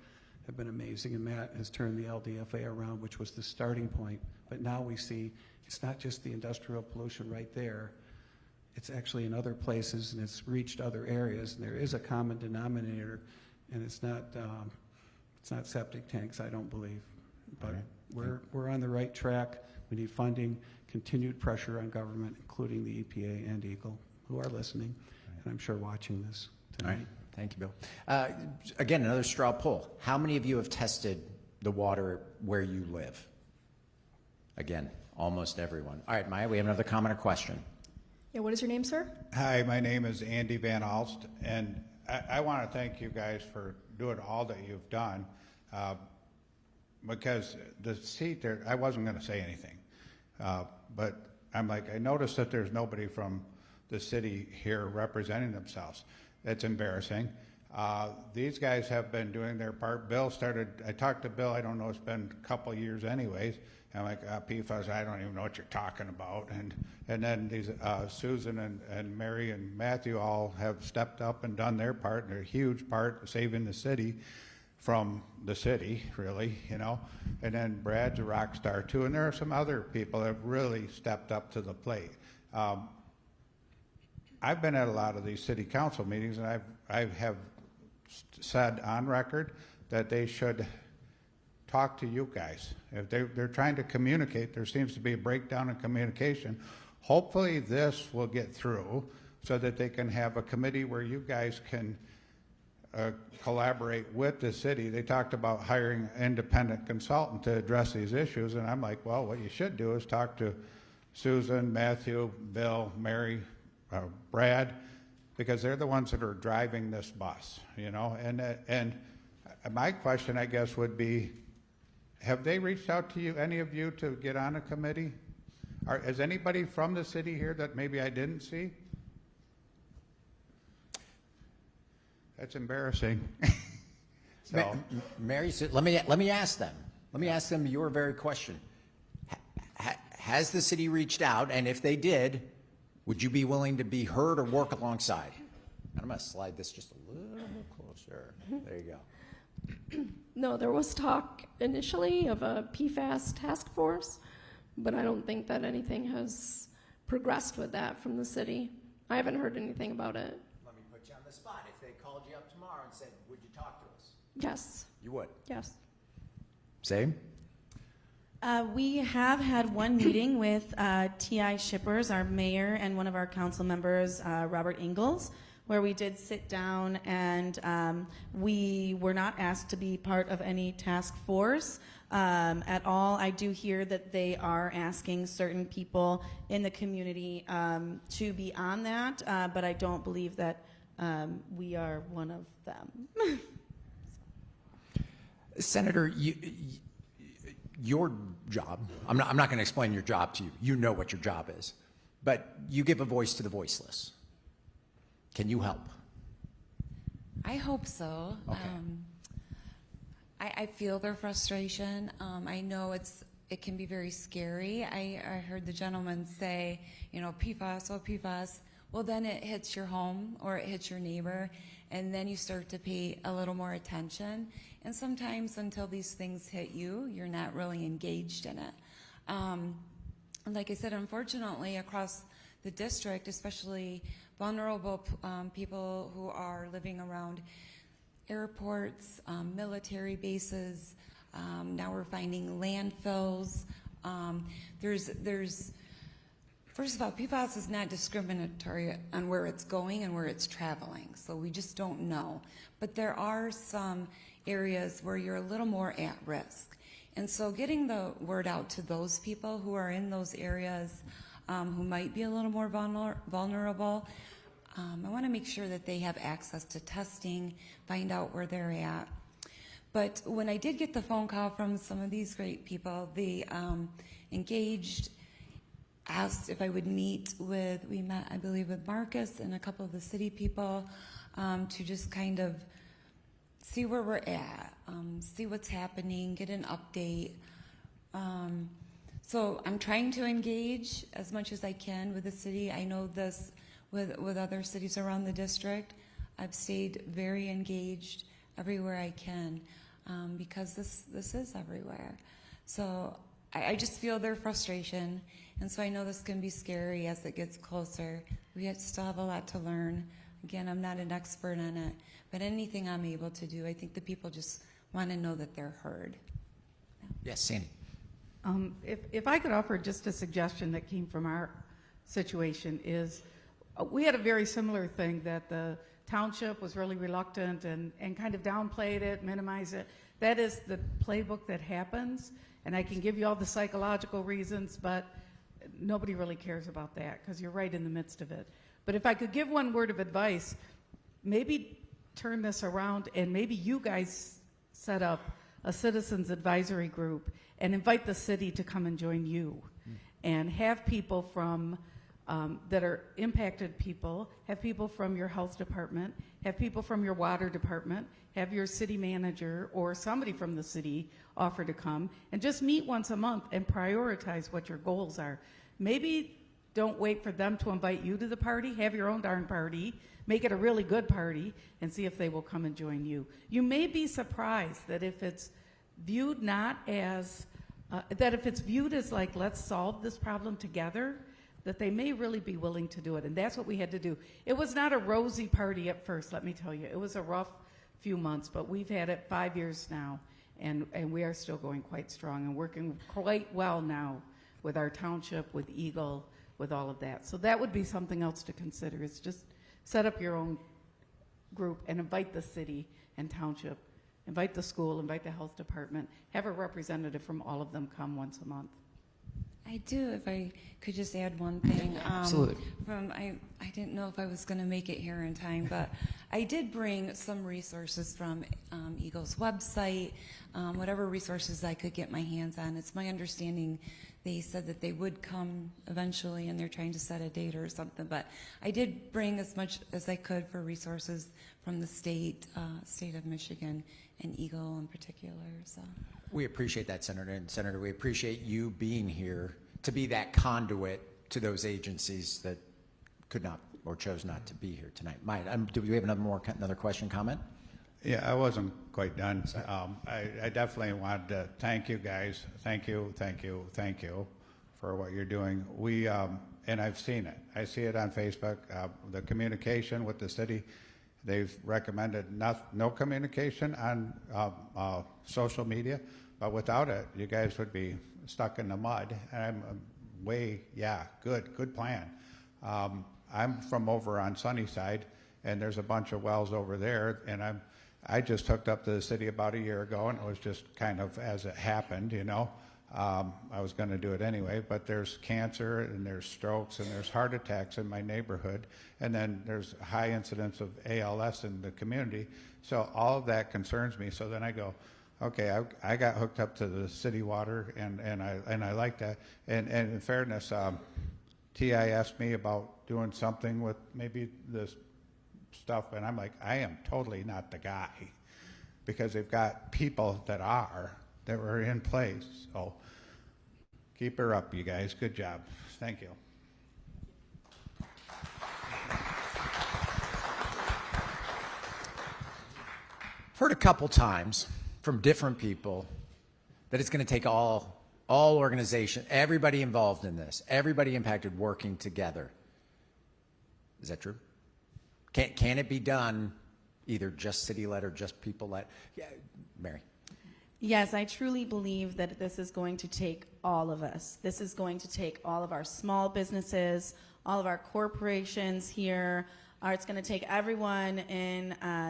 have been amazing, and Matt has turned the LDFA around, which was the starting point, but now we see it's not just the industrial pollution right there, it's actually in other places, and it's reached other areas, and there is a common denominator, and it's not septic tanks, I don't believe, but we're on the right track. We need funding, continued pressure on government, including the EPA and EGLE, who are listening, and I'm sure watching this tonight. All right. Thank you, Bill. Again, another straw poll. How many of you have tested the water where you live? Again, almost everyone. All right, Maya, we have another comment or question. Yeah, what is your name, sir? Hi, my name is Andy Van Alst, and I want to thank you guys for doing all that you've done, because the seat there, I wasn't going to say anything, but I'm like, I noticed that there's nobody from the city here representing themselves. It's embarrassing. These guys have been doing their part. I talked to Bill, I don't know, it's been a couple years anyways. I'm like, PFAS, I don't even know what you're talking about. And then these Susan and Mary and Matthew all have stepped up and done their part, and they're a huge part saving the city from the city, really, you know. And then Brad's a rock star too, and there are some other people that have really stepped up to the plate. I've been at a lot of these city council meetings, and I have said on record that they should talk to you guys. If they're trying to communicate, there seems to be a breakdown in communication. Hopefully this will get through so that they can have a committee where you guys can collaborate with the city. They talked about hiring an independent consultant to address these issues, and I'm like, well, what you should do is talk to Susan, Matthew, Bill, Mary, Brad, because they're the ones that are driving this bus, you know. And my question, I guess, would be, have they reached out to you, any of you, to get on a committee? Is anybody from the city here that maybe I didn't see? That's embarrassing. So. Mary, so let me ask them. Let me ask them your very question. Has the city reached out, and if they did, would you be willing to be heard or work alongside? And I'm going to slide this just a little closer. There you go. No, there was talk initially of a PFAS task force, but I don't think that anything has progressed with that from the city. I haven't heard anything about it. Let me put you on the spot. If they called you up tomorrow and said, would you talk to us? Yes. You would? Yes. Same? We have had one meeting with TI Shippers, our mayor, and one of our council members, Robert Ingalls, where we did sit down, and we were not asked to be part of any task force at all. I do hear that they are asking certain people in the community to be on that, but I don't believe that we are one of them. Senator, your job, I'm not going to explain your job to you. You know what your job is. But you give a voice to the voiceless. Can you help? I hope so. Okay. I feel their frustration. I know it can be very scary. I heard the gentleman say, you know, PFAS, oh PFAS. Well, then it hits your home or it hits your neighbor, and then you start to pay a little more attention. And sometimes until these things hit you, you're not really engaged in it. Like I said, unfortunately, across the district, especially vulnerable people who are living around airports, military bases, now we're finding landfills. First of all, PFAS is not discriminatory on where it's going and where it's traveling, so we just don't know. But there are some areas where you're a little more at risk. And so getting the word out to those people who are in those areas who might be a little more vulnerable, I want to make sure that they have access to testing, find out where they're at. But when I did get the phone call from some of these great people, they engaged, asked if I would meet with, we met, I believe, with Marcus and a couple of the city people to just kind of see where we're at, see what's happening, get an update. So I'm trying to engage as much as I can with the city. I know this with other cities around the district. I've stayed very engaged everywhere I can because this is everywhere. So I just feel their frustration, and so I know this can be scary as it gets closer. We still have a lot to learn. Again, I'm not an expert on it, but anything I'm able to do, I think the people just want to know that they're heard. Yes, Sandy. If I could offer just a suggestion that came from our situation is, we had a very similar thing that the township was really reluctant and kind of downplayed it, minimized it. That is the playbook that happens, and I can give you all the psychological reasons, but nobody really cares about that because you're right in the midst of it. But if I could give one word of advice, maybe turn this around and maybe you guys set up a citizens advisory group and invite the city to come and join you and have people from that are impacted people, have people from your health department, have people from your water department, have your city manager or somebody from the city offer to come and just meet once a month and prioritize what your goals are. Maybe don't wait for them to invite you to the party. Have your own darn party. Make it a really good party and see if they will come and join you. You may be surprised that if it's viewed not as, if it's viewed as like, let's solve this problem together, that they may really be willing to do it. And that's what we had to do. It was not a rosy party at first, let me tell you. It was a rough few months, but we've had it 5 years now, and we are still going quite strong and working quite well now with our township, with EGLE, with all of that. So that would be something else to consider, is just set up your own group and invite the city and township, invite the school, invite the health department, have a representative from all of them come once a month. I do, if I could just add one thing. Absolutely. I didn't know if I was going to make it here in time, but I did bring some resources from EGLE's website, whatever resources I could get my hands on. It's my understanding they said that they would come eventually and they're trying to set a date or something, but I did bring as much as I could for resources from the state of Michigan and EGLE in particular. So We appreciate that, Senator. And Senator, we appreciate you being here to be that conduit to those agencies that could not or chose not to be here tonight. Mike, do we have another question, comment? Yeah, I wasn't quite done. I definitely wanted to thank you guys. Thank you for what you're doing. We and I've seen it. I see it on Facebook. The communication with the city. They've recommended no communication on social media, but without it, you guys would be stuck in the mud. And good plan. I'm from over on Sunnyside, and there's a bunch of wells over there, and I just hooked up to the city about a year ago, and it was just kind of as it happened, you know. I was going to do it anyway, but there's cancer and there's strokes and there's heart attacks in my neighborhood, and then there's high incidence of ALS in the community. So all of that concerns me. So then I go, okay, I got hooked up to the city water, and I like that. And in fairness, TI asked me about doing something with maybe this stuff, and I'm like, I am totally not the guy, because they've got people that were in place. So keep her up, you guys. Good job. Thank you. I've heard a couple times from different people that it's going to take all organization, everybody involved in this, everybody impacted working together. Is that true? Can it be done either just city-led or just people-led? Yeah, Mary. Yes, I truly believe that this is going to take all of us. This is going to take all of our small businesses, all of our corporations here. It's going to take everyone in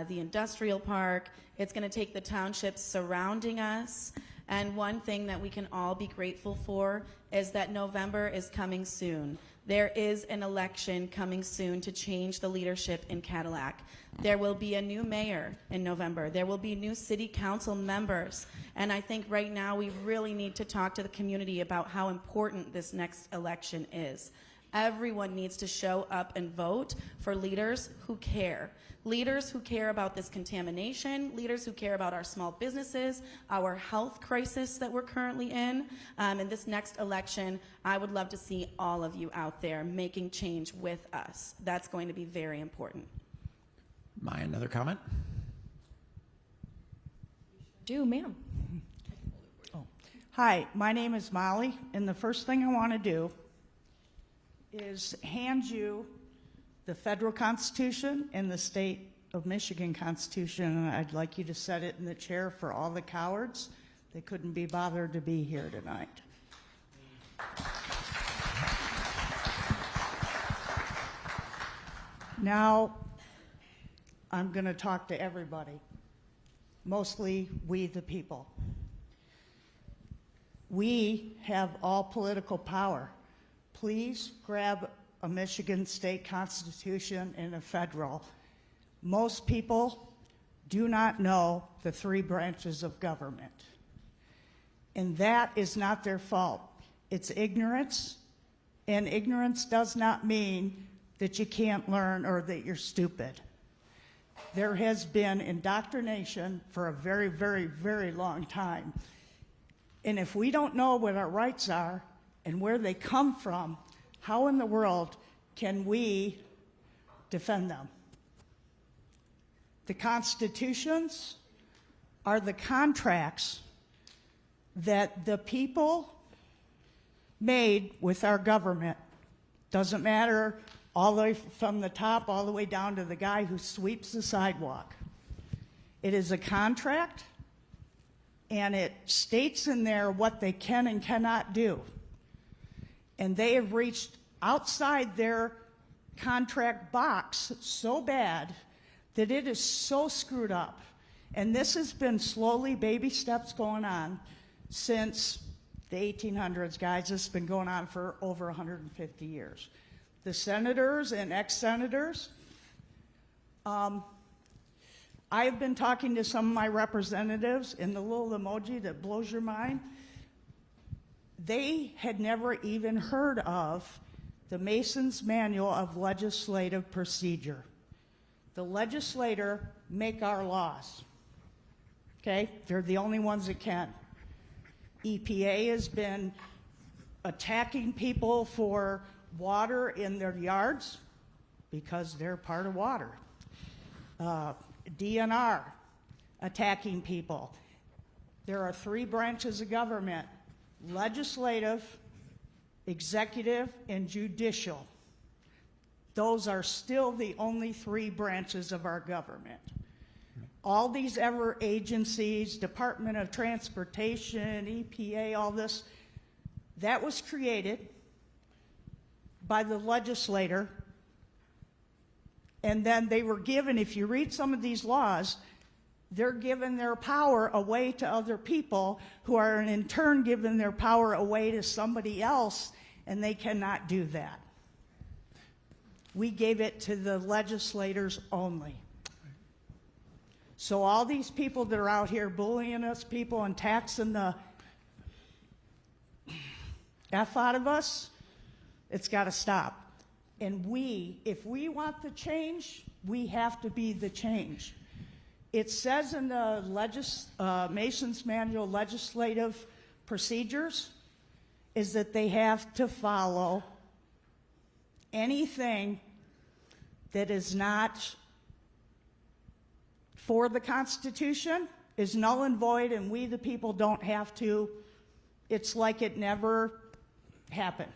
the industrial park. It's going to take the townships surrounding us. And one thing that we can all be grateful for is that November is coming soon. There is an election coming soon to change the leadership in Cadillac. There will be a new mayor in November. There will be new city council members. And I think right now we really need to talk to the community about how important this next election is. Everyone needs to show up and vote for leaders who care. Leaders who care about this contamination, leaders who care about our small businesses, our health crisis that we're currently in. In this next election, I would love to see all of you out there making change with us. That's going to be very important. Maya, another comment? Do, ma'am. Hi, my name is Molly, and the first thing I want to do is hand you the federal Constitution and the state of Michigan Constitution, and I'd like you to set it in the chair for all the cowards that couldn't be bothered to be here tonight. Now, I'm going to talk to everybody, mostly we the people. We have all political power. Please grab a Michigan state constitution and a federal. Most people do not know the three branches of government. And that is not their fault. It's ignorance, and ignorance does not mean that you can't learn or that you're stupid. There has been indoctrination for a very, very, very long time. And if we don't know what our rights are and where they come from, how in the world can we defend them? The constitutions are the contracts that the people made with our government. Doesn't matter all the way from the top all the way down to the guy who sweeps the sidewalk. It is a contract, and it states in there what they can and cannot do. And they have reached outside their contract box so bad that it is so screwed up. And this has been slowly, baby steps going on since the 1800s, guys. This has been going on for over 150 years. The senators and ex-senators, I have been talking to some of my representatives, and the little emoji that blows your mind, they had never even heard of the Mason's Manual of Legislative Procedure. The legislator make our laws, okay? They're the only ones that can. EPA has been attacking people for water in their yards because they're part of water. DNR attacking people. There are three branches of government: legislative, executive, and judicial. Those are still the only three branches of our government. All these other agencies, Department of Transportation, EPA, all this, that was created by the legislator, and then they were given, if you read some of these laws, they're giving their power away to other people who are in turn giving their power away to somebody else, and they cannot do that. We gave it to the legislators only. So all these people that are out here bullying us people and taxing the F out of us, it's got to stop. And if we want the change, we have to be the change. It says in the Mason's Manual Legislative Procedures is that they have to follow anything that is not for the Constitution is null and void, and we the people don't have to. It's like it never happened.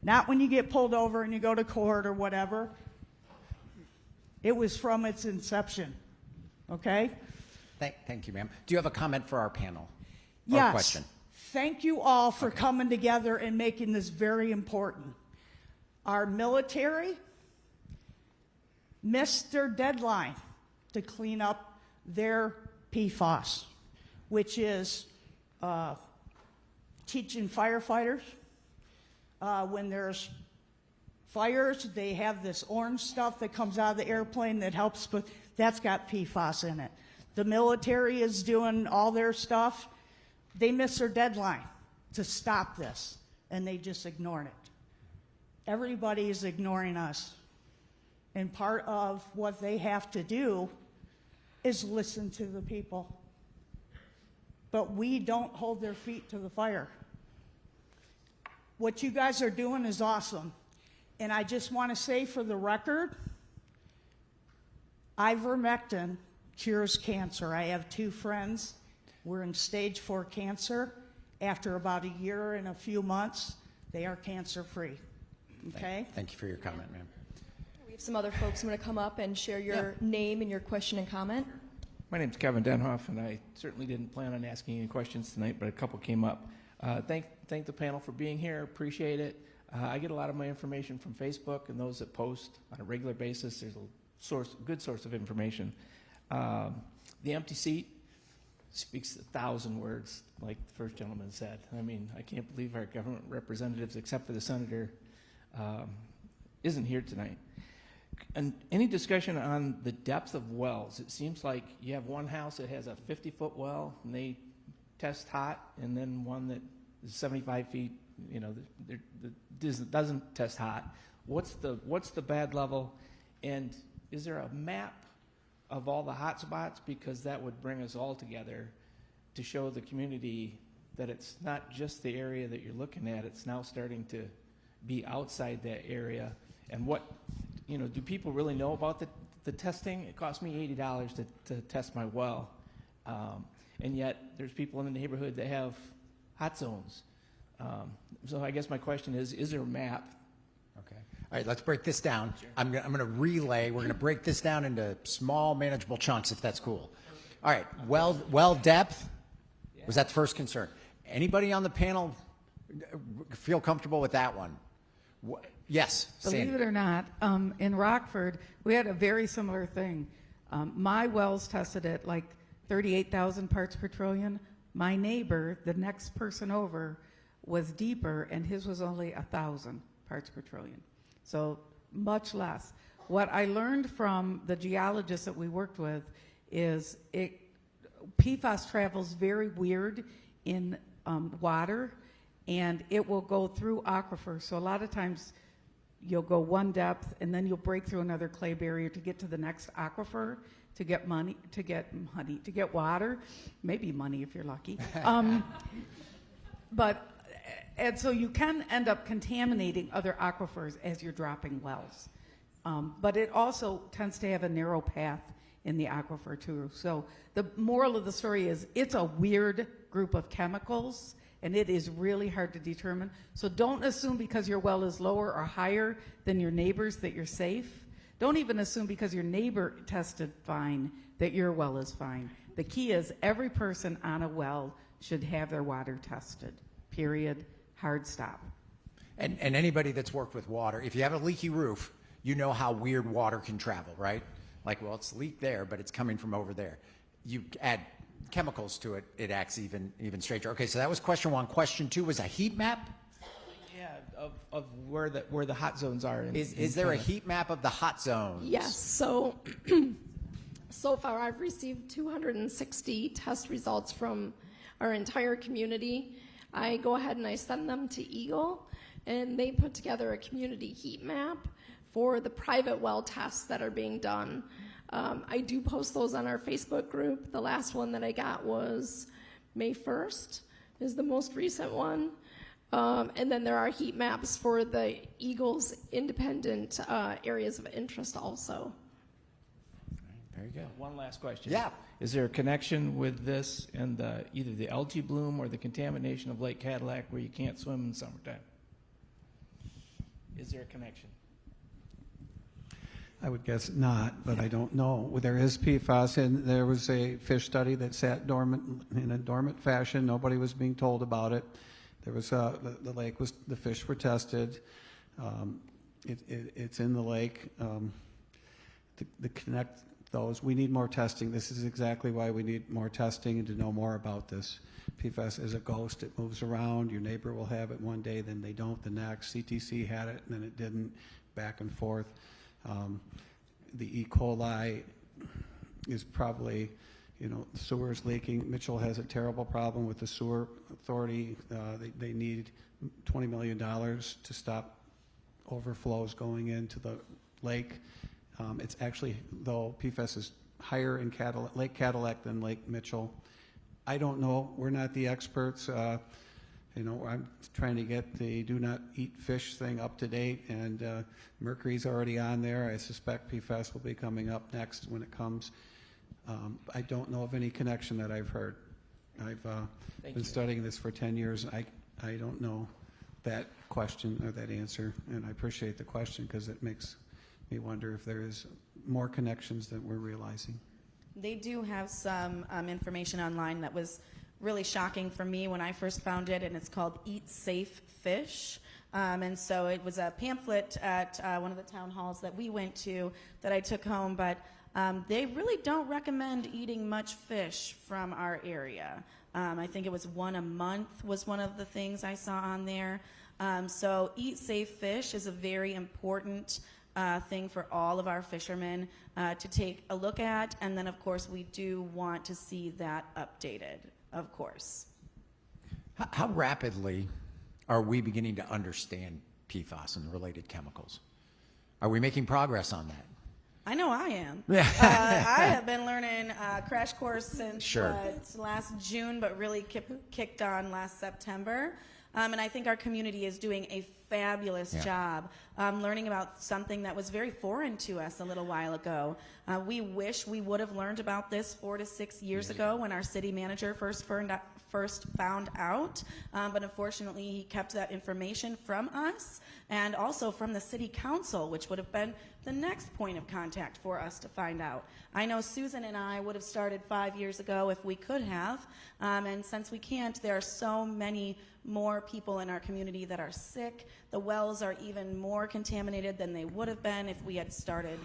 Not when you get pulled over and you go to court or whatever. It was from its inception. Okay? Thank you, ma'am. Do you have a comment for our panel? Yes. Or question? Thank you all for coming together and making this very important. Our military missed their deadline to clean up their PFAS, which is teaching firefighters. When there's fires, they have this orange stuff that comes out of the airplane that helps, but that's got PFAS in it. The military is doing all their stuff. They miss their deadline to stop this, and they just ignored it. Everybody is ignoring us. And part of what they have to do is listen to the people. But we don't hold their feet to the fire. What you guys are doing is awesome. And I just want to say for the record, ivermectin cures cancer. I have 2 friends. We're in stage 4 cancer. After about a year and a few months, they are cancer-free. Okay? Thank you for your comment, ma'am. We have some other folks who want to come up and share your name and your question and comment. My name's Kevin Denhoff, and I certainly didn't plan on asking any questions tonight, but a couple came up. Thank the panel for being here. Appreciate it. I get a lot of my information from Facebook and those that post on a regular basis. There's a good source of information. The empty seat speaks 1,000 words, like the first gentleman said. I mean, I can't believe our government representatives, except for the senator, isn't here tonight. And any discussion on the depth of wells? It seems like you have one house that has a 50-foot well, and they test hot, and then one that is 75 feet, doesn't test hot. What's the bad level? And is there a map of all the hot spots? Because that would bring us all together to show the community that it's not just the area that you're looking at, it's now starting to be outside that area. And do people really know about the testing? It cost me $80 to test my well. And yet there's people in the neighborhood that have hot zones. So I guess my question is there a map? Okay. All right, let's break this down. Sure. I'm going to relay. We're going to break this down into small, manageable chunks, if that's cool. All right, well depth, was that the first concern? Anybody on the panel feel comfortable with that one? Yes, Sandy. Believe it or not, in Rockford, we had a very similar thing. My wells tested at like 38,000 parts per trillion. My neighbor, the next person over, was deeper, and his was only 1,000 parts per trillion. So much less. What I learned from the geologists that we worked with is PFAS travels very weird in water, and it will go through aquifers. So a lot of times you'll go one depth, and then you'll break through another clay barrier to get to the next aquifer to get water, maybe money if you're lucky. And so you can end up contaminating other aquifers as you're dropping wells. But it also tends to have a narrow path in the aquifer too. So the moral of the story is it's a weird group of chemicals, and it is really hard to determine. So don't assume because your well is lower or higher than your neighbor's that you're safe. Don't even assume because your neighbor tested fine that your well is fine. The key is every person on a well should have their water tested, period, hard stop. And anybody that's worked with water, if you have a leaky roof, you know how weird water can travel, right? Like, well, it's leaked there, but it's coming from over there. You add chemicals to it, it acts even stranger. Okay, so that was question 1. Question 2 was a heat map? Yeah, of where the hot zones are. Is there a heat map of the hot zones? Yes, so so far I've received 260 test results from our entire community. I go ahead and I send them to EGLE, and they put together a community heat map for the private well tests that are being done. I do post those on our Facebook group. The last one that I got was May 1st, is the most recent one. And then there are heat maps for the EGLE's independent areas of interest also. Very good. One last question. Yeah. Is there a connection with this and either the algae bloom or the contamination of Lake Cadillac where you can't swim in the summertime? Is there a connection? I would guess not, but I don't know. There is PFAS, and there was a fish study that sat dormant in a dormant fashion. Nobody was being told about it. There was the lake was the fish were tested. It's in the lake. The those. We need more testing. This is exactly why we need more testing and to know more about this. PFAS is a ghost. It moves around. Your neighbor will have it one day, then they don't the next. CTC had it, and then it didn't, back and forth. The E. coli is probably, you know, the sewer is leaking. Mitchell has a terrible problem with the sewer authority. They need $20 million to stop overflows going into the lake. It's actually, though, PFAS is higher in Lake Cadillac than Lake Mitchell. I don't know. We're not the experts. You know, I'm trying to get the do not eat fish thing up to date, and mercury's already on there. I suspect PFAS will be coming up next when it comes. I don't know of any connection that I've heard. I've been studying this for 10 years. I don't know that question or that answer, and I appreciate the question because it makes me wonder if there is more connections than we're realizing. They do have some information online that was really shocking for me when I first found it, and it's called Eat Safe Fish. And so it was a pamphlet at one of the town halls that we went to that I took home, but they really don't recommend eating much fish from our area. I think it was one a month was one of the things I saw on there. So Eat Safe Fish is a very important thing for all of our fishermen to take a look at, and then of course we do want to see that updated, of course. How rapidly are we beginning to understand PFAS and related chemicals? Are we making progress on that? I know I am. I have been learning crash course since last June, but really kicked on last September. And I think our community is doing a fabulous job learning about something that was very foreign to us a little while ago. We wish we would have learned about this 4 to 6 years ago when our city manager first found out, but unfortunately he kept that information from us and also from the city council, which would have been the next point of contact for us to find out. I know Susan and I would have started 5 years ago if we could have, and since we can't, there are so many more people in our community that are sick. The wells are even more contaminated than they would have been if we had started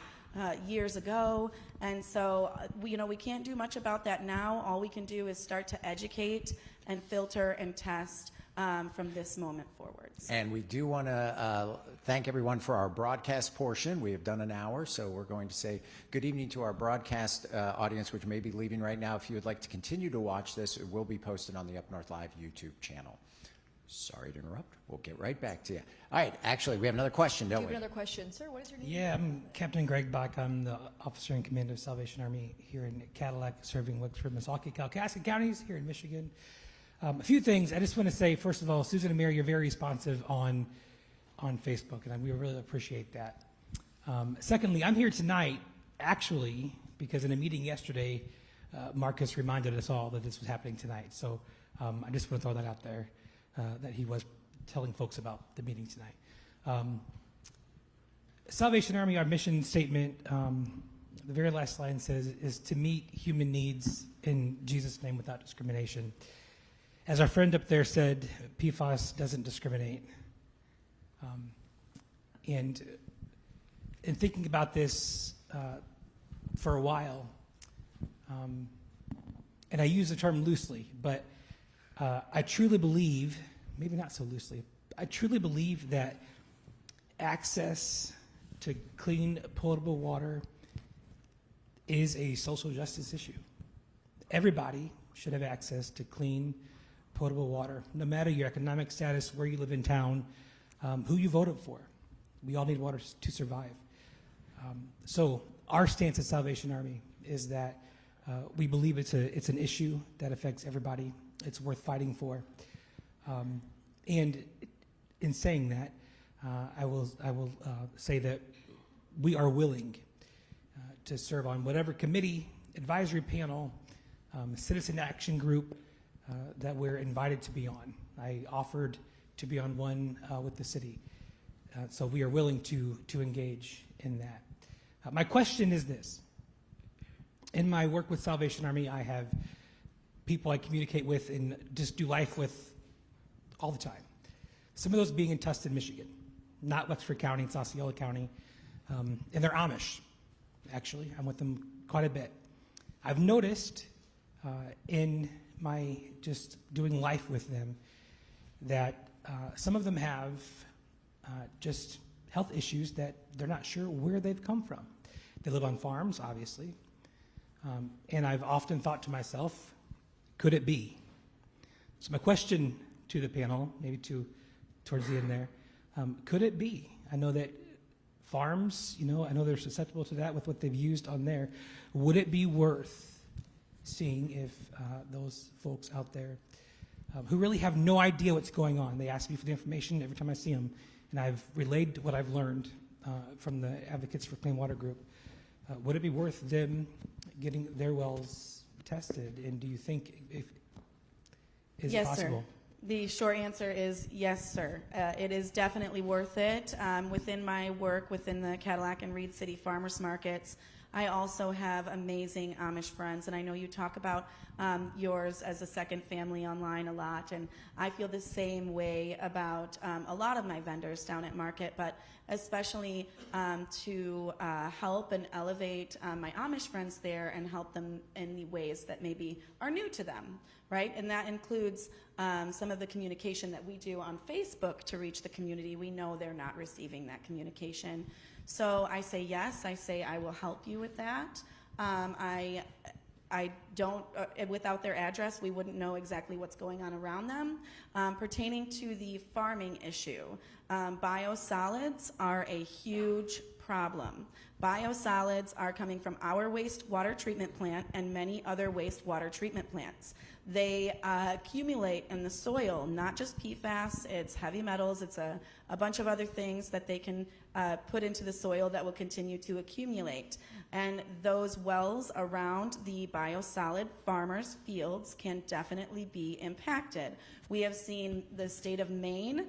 years ago, and so we can't do much about that now. All we can do is start to educate and filter and test from this moment forwards. And we do want to thank everyone for our broadcast portion. We have done an hour, so we're going to say good evening to our broadcast audience, which may be leaving right now. If you would like to continue to watch this, it will be posted on the UpNorthLive YouTube channel. Sorry to interrupt. We'll get right back to you. All right. Actually, we have another question, don't we? We have another question. Sir, what is your name? Yeah, I'm Captain Greg Bach. I'm the officer in command of Salvation Army here in Cadillac, serving Wexford, Missaukee, Kalkaska counties here in Michigan. A few things. I just want to say, first of all, Susan and Mary, you're very responsive on Facebook, and we really appreciate that. Secondly, I'm here tonight, actually, because in a meeting yesterday, Marcus reminded us all that this was happening tonight. So I just want to throw that out there. That he was telling folks about the meeting tonight. Salvation Army, our mission statement, the very last line says, is to meet human needs in Jesus' name without discrimination. As our friend up there said, PFAS doesn't discriminate. And in thinking about this for a while, and I use the term loosely, but I truly believe, maybe not so loosely, I truly believe that access to clean, potable water is a social justice issue. Everybody should have access to clean, potable water, no matter your economic status, where you live in town, who you voted for. We all need water to survive. So our stance at Salvation Army is that we believe it's an issue that affects everybody. It's worth fighting for. And in saying that, I will say that we are willing to serve on whatever committee, advisory panel, citizen action group that we're invited to be on. I offered to be on one with the city. So we are willing to engage in that. My question is this. In my work with Salvation Army, I have people I communicate with and just do life with all the time. Some of those being in Tustin, Michigan, not Wexford County, it's Osceola County. And they're Amish, actually. I'm with them quite a bit. I've noticed in my just doing life with them that some of them have just health issues that they're not sure where they've come from. They live on farms, obviously, and I've often thought to myself, could it be? So my question to the panel, maybe towards the end there, could it be? I know that farms, I know they're susceptible to that with what they've used on there. Would it be worth seeing if those folks out there who really have no idea what's going on, they ask me for the information every time I see them, and I've relayed what I've learned from the Advocates for Clean Water group, would it be worth them getting their wells tested? And do you think is it possible? Sir. The short answer is yes, sir. It is definitely worth it. Within my work within the Cadillac and Reed City Farmers Markets, I also have amazing Amish friends, and I know you talk about yours as a second family online a lot, and I feel the same way about a lot of my vendors down at Market, but especially to help and elevate my Amish friends there and help them in the ways that maybe are new to them, right? And that includes some of the communication that we do on Facebook to reach the community. We know they're not receiving that communication. So I say yes, I say I will help you with that. I don't, without their address, we wouldn't know exactly what's going on around them. Pertaining to the farming issue, biosolids are a huge problem. Biosolids are coming from our wastewater treatment plant and many other wastewater treatment plants. They accumulate in the soil, not just PFAS, it's heavy metals, it's a bunch of other things that they can put into the soil that will continue to accumulate. And those wells around the biosolid farmers' fields can definitely be impacted. We have seen the state of Maine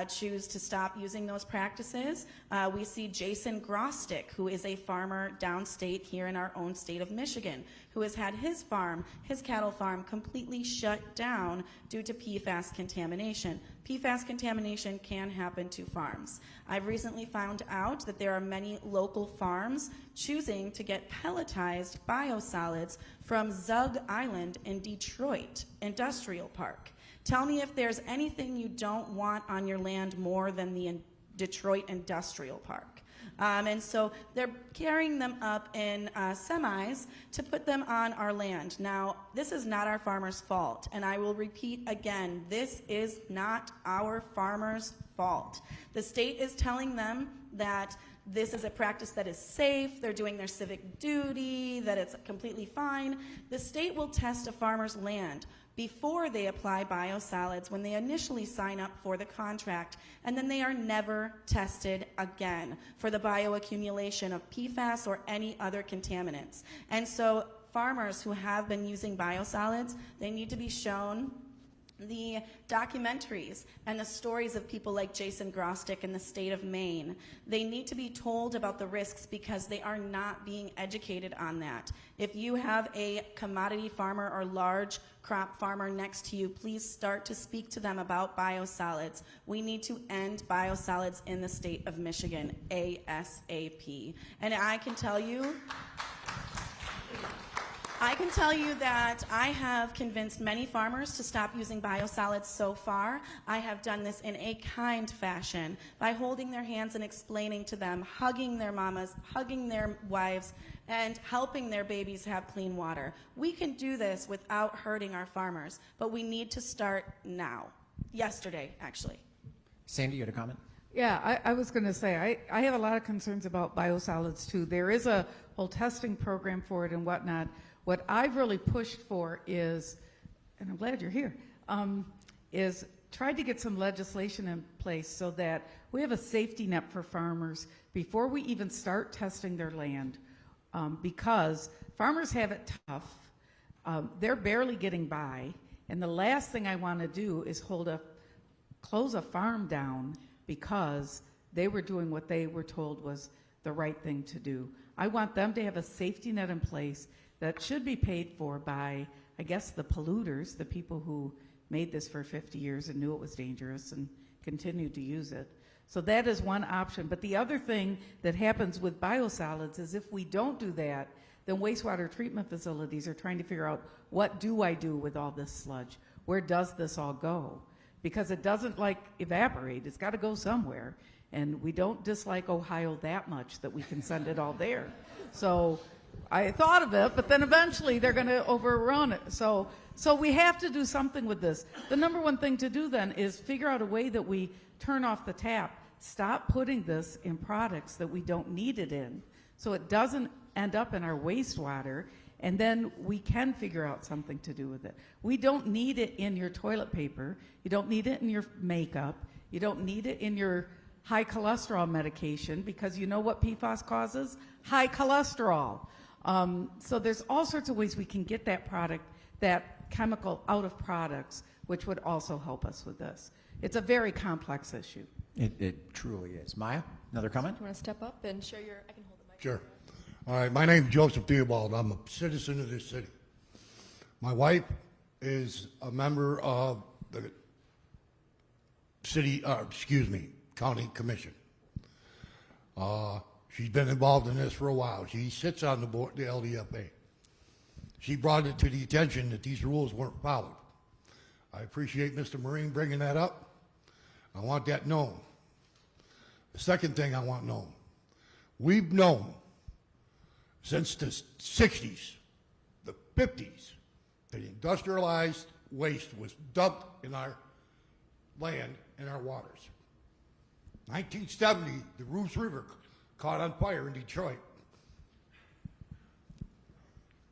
choose to stop using those practices. We see Jason Grostick, who is a farmer downstate here in our own state of Michigan, who has had his farm, his cattle farm, completely shut down due to PFAS contamination. PFAS contamination can happen to farms. I've recently found out that there are many local farms choosing to get pelletized biosolids from Zug Island in Detroit Industrial Park. Tell me if there's anything you don't want on your land more than the Detroit Industrial Park. And so they're carrying them up in semis to put them on our land. Now, this is not our farmers' fault, and I will repeat again, this is not our farmers' fault. The state is telling them that this is a practice that is safe, they're doing their civic duty, that it's completely fine. The state will test a farmer's land before they apply biosolids when they initially sign up for the contract, and then they are never tested again for the bioaccumulation of PFAS or any other contaminants. And so farmers who have been using biosolids, they need to be shown the documentaries and the stories of people like Jason Grostick in the state of Maine. They need to be told about the risks because they are not being educated on that. If you have a commodity farmer or large crop farmer next to you, please start to speak to them about biosolids. We need to end biosolids in the state of Michigan, ASAP. And I can tell you that I have convinced many farmers to stop using biosolids so far. I have done this in a kind fashion by holding their hands and explaining to them, hugging their mamas, hugging their wives, and helping their babies have clean water. We can do this without hurting our farmers, but we need to start now. Yesterday, actually. Sandy, you had a comment? Yeah, I was going to say, I have a lot of concerns about biosolids too. There is a whole testing program for it and whatnot. What I've really pushed for is, and I'm glad you're here, is tried to get some legislation in place so that we have a safety net for farmers before we even start testing their land, because farmers have it tough. They're barely getting by, and the last thing I want to do is close a farm down because they were doing what they were told was the right thing to do. I want them to have a safety net in place that should be paid for by, I guess, the polluters, the people who made this for 50 years and knew it was dangerous and continued to use it. So that is one option. But the other thing that happens with biosolids is if we don't do that, then wastewater treatment facilities are trying to figure out, what do I do with all this sludge? Where does this all go? Because it doesn't like evaporate, it's got to go somewhere. And we don't dislike Ohio that much that we can send it all there. So I thought of it, but then eventually they're going to overrun it. So we have to do something with this. The number one thing to do then is figure out a way that we turn off the tap. Stop putting this in products that we don't need it in, so it doesn't end up in our wastewater, and then we can figure out something to do with it. We don't need it in your toilet paper. You don't need it in your makeup. You don't need it in your high cholesterol medication, because you know what PFAS causes? High cholesterol. So there's all sorts of ways we can get that product, that chemical, out of products, which would also help us with this. It's a very complex issue. It truly is. Maya, another comment? Do you want to step up and share your, I can hold the mic. Sure. All right, my name's Joseph Theobald. I'm a citizen of this city. My wife is a member of the county commission. She's been involved in this for a while. She sits on the board, the LDFA. She brought it to the attention that these rules weren't followed. I appreciate Mr. Marine bringing that up. I want that known. The second thing I want known, we've known since the 60s, the 50s, that industrialized waste was dumped in our land and our waters. 1970, the Roos River caught on fire in Detroit.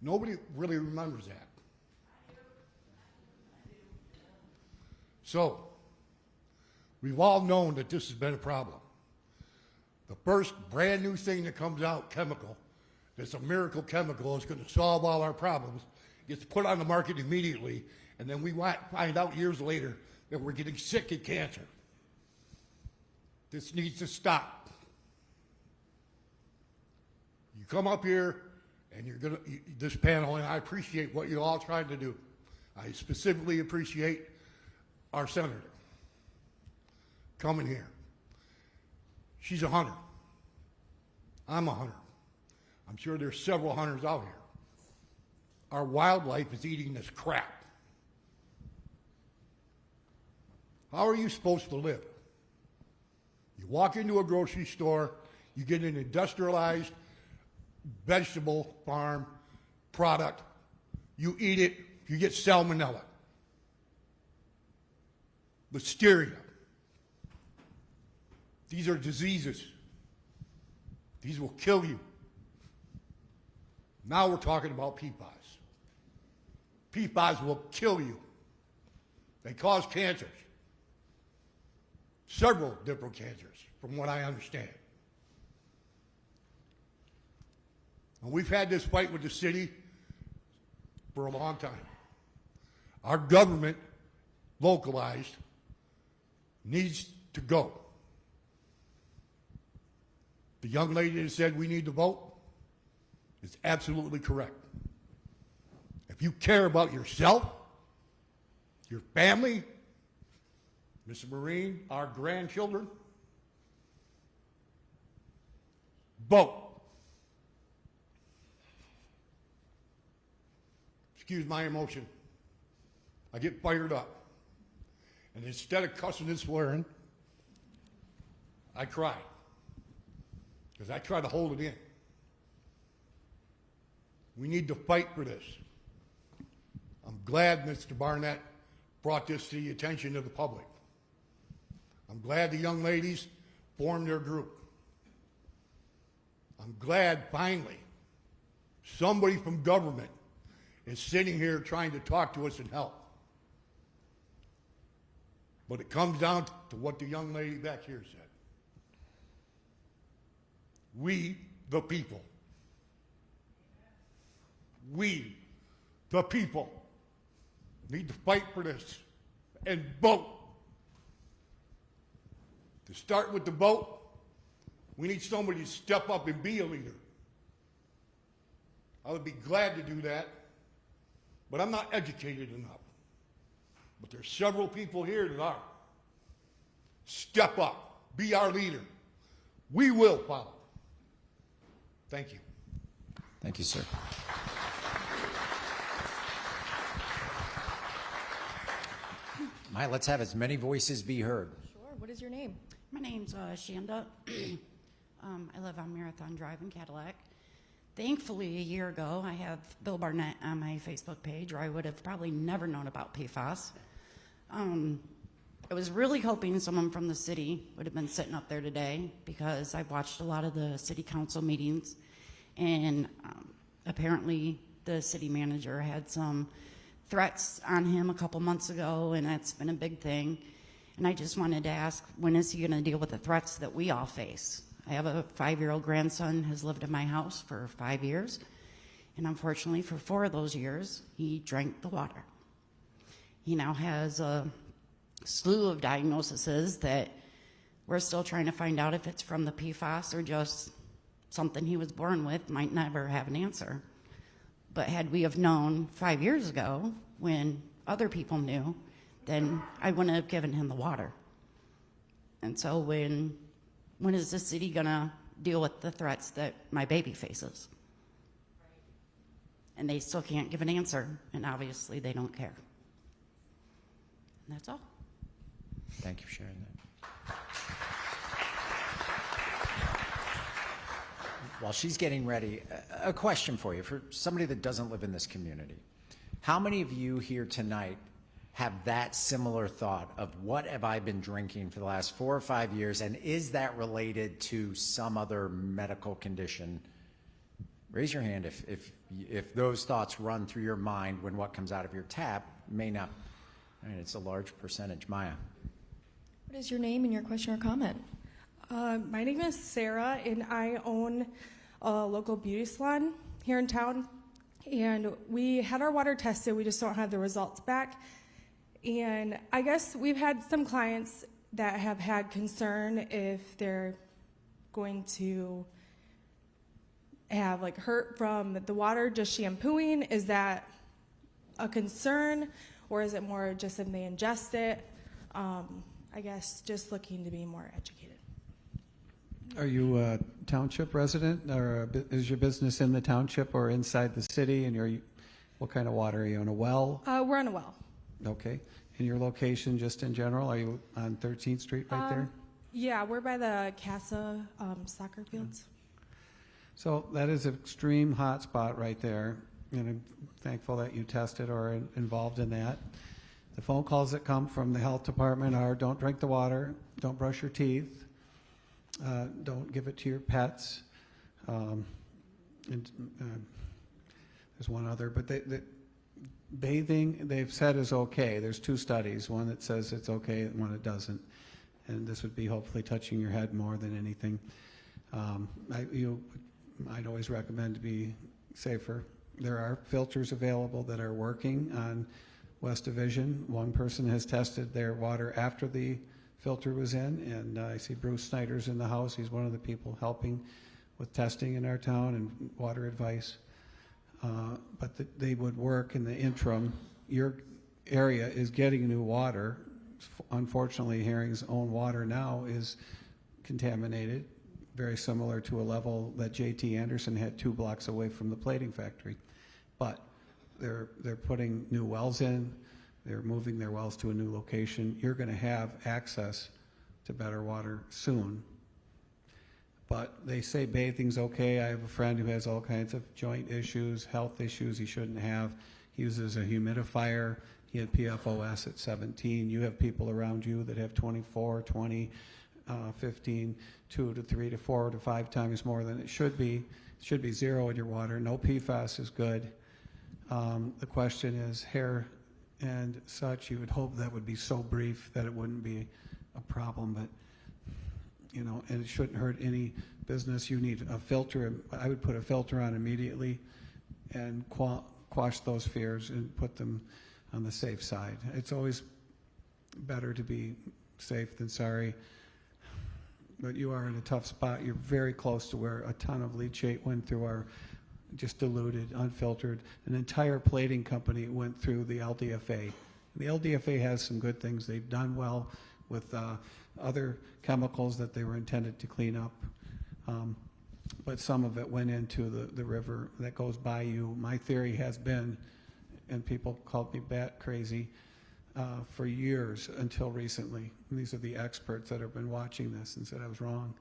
Nobody really remembers that. So, we've all known that this has been a problem. The first brand new thing that comes out, chemical, that's a miracle chemical, is going to solve all our problems, gets put on the market immediately, and then we find out years later that we're getting sick and cancer. This needs to stop. You come up here and this panel, and I appreciate what you're all trying to do. I specifically appreciate our senator coming here. She's a hunter. I'm a hunter. I'm sure there's several hunters out here. Our wildlife is eating this crap. How are you supposed to live? You walk into a grocery store, you get an industrialized vegetable farm product, you eat it, you get salmonella, listeria. These are diseases. These will kill you. Now we're talking about PFAS. PFAS will kill you. They cause cancers. Several different cancers, from what I understand. And we've had this fight with the city for a long time. Our government, localized, needs to go. The young lady that said we need to vote is absolutely correct. If you care about yourself, your family, Mr. Marine, our grandchildren, vote. Excuse my emotion. I get fired up. And instead of cussing and swearing, I cry. Because I try to hold it in. We need to fight for this. I'm glad Mr. Barnett brought this to the attention of the public. I'm glad the young ladies formed their group. I'm glad finally somebody from government is sitting here trying to talk to us and help. But it comes down to what the young lady back here said. We, the people. We, the people, need to fight for this and vote. To start with the vote, we need somebody to step up and be a leader. I would be glad to do that, but I'm not educated enough. But there's several people here that are. Step up. Be our leader. We will follow. Thank you. Thank you, sir. Maya, let's have as many voices be heard. Sure. What is your name? My name's Shanda. I live on Marathon Drive in Cadillac. Thankfully, a year ago, I have Bill Barnett on my Facebook page, or I would have probably never known about PFAS. I was really hoping someone from the city would have been sitting up there today, because I've watched a lot of the city council meetings, and apparently the city manager had some threats on him a couple months ago, and that's been a big thing. And I just wanted to ask, when is he going to deal with the threats that we all face? I have a 5-year-old grandson who's lived in my house for 5 years, and unfortunately for 4 of those years, he drank the water. He now has a slew of diagnoses that we're still trying to find out if it's from the PFAS or just something he was born with, might never have an answer. But had we have known 5 years ago, when other people knew, then I wouldn't have given him the water. And so when is the city gonna deal with the threats that my baby faces? And they still can't give an answer, and obviously they don't care. And that's all. Thank you for sharing that. While she's getting ready, a question for you, for somebody that doesn't live in this community. How many of you here tonight have that similar thought of, what have I been drinking for the last 4 or 5 years, and is that related to some other medical condition? Raise your hand if those thoughts run through your mind when what comes out of your tap may not. I mean, it's a large percentage. Maya. What is your name and your question or comment? My name is Sarah, and I own a local beauty salon here in town. And we had our water tested, we just don't have the results back. And I guess we've had some clients that have had concern if they're going to have like hurt from the water just shampooing. Is that a concern, or is it more just if they ingest it? I guess just looking to be more educated. Are you a township resident, or is your business in the township or inside the city? And what kind of water are you on? A well? We're on a well. Okay. And your location, just in general, are you on 13th Street right there? Yeah, we're by the Casa soccer fields. So that is an extreme hot spot right there, and I'm thankful that you tested or are involved in that. The phone calls that come from the health department are, don't drink the water, don't brush your teeth, don't give it to your pets. And there's one other, but bathing, they've said, is okay. There's 2 studies, one that says it's okay and one that doesn't. And this would be hopefully touching your head more than anything. I'd always recommend to be safer. There are filters available that are working on West Division. One person has tested their water after the filter was in, and I see Bruce Snyder's in the house. He's one of the people helping with testing in our town and water advice. But they would work in the interim. Your area is getting new water. Unfortunately, Herring's own water now is contaminated, very similar to a level that J.T. Anderson had 2 blocks away from the plating factory. But they're putting new wells in. They're moving their wells to a new location. You're going to have access to better water soon. But they say bathing's okay. I have a friend who has all kinds of joint issues, health issues he shouldn't have. He uses a humidifier. He had PFOS at 17. You have people around you that have 24, 20, 15, 2 to 3 to 4 to 5 times more than it should be. It should be 0 in your water. No PFAS is good. The question is hair and such. You would hope that would be so brief that it wouldn't be a problem, but and it shouldn't hurt any business. You need a filter. I would put a filter on immediately and quash those fears and put them on the safe side. It's always better to be safe than sorry, but you are in a tough spot. You're very close to where a ton of leachate went through our just diluted, unfiltered. An entire plating company went through the LDFA. The LDFA has some good things. They've done well with other chemicals that they were intended to clean up. but some of it went into the river that goes by you. My theory has been, and people called me bat crazy for years until recently. And these are the experts that have been watching this and said I was wrong,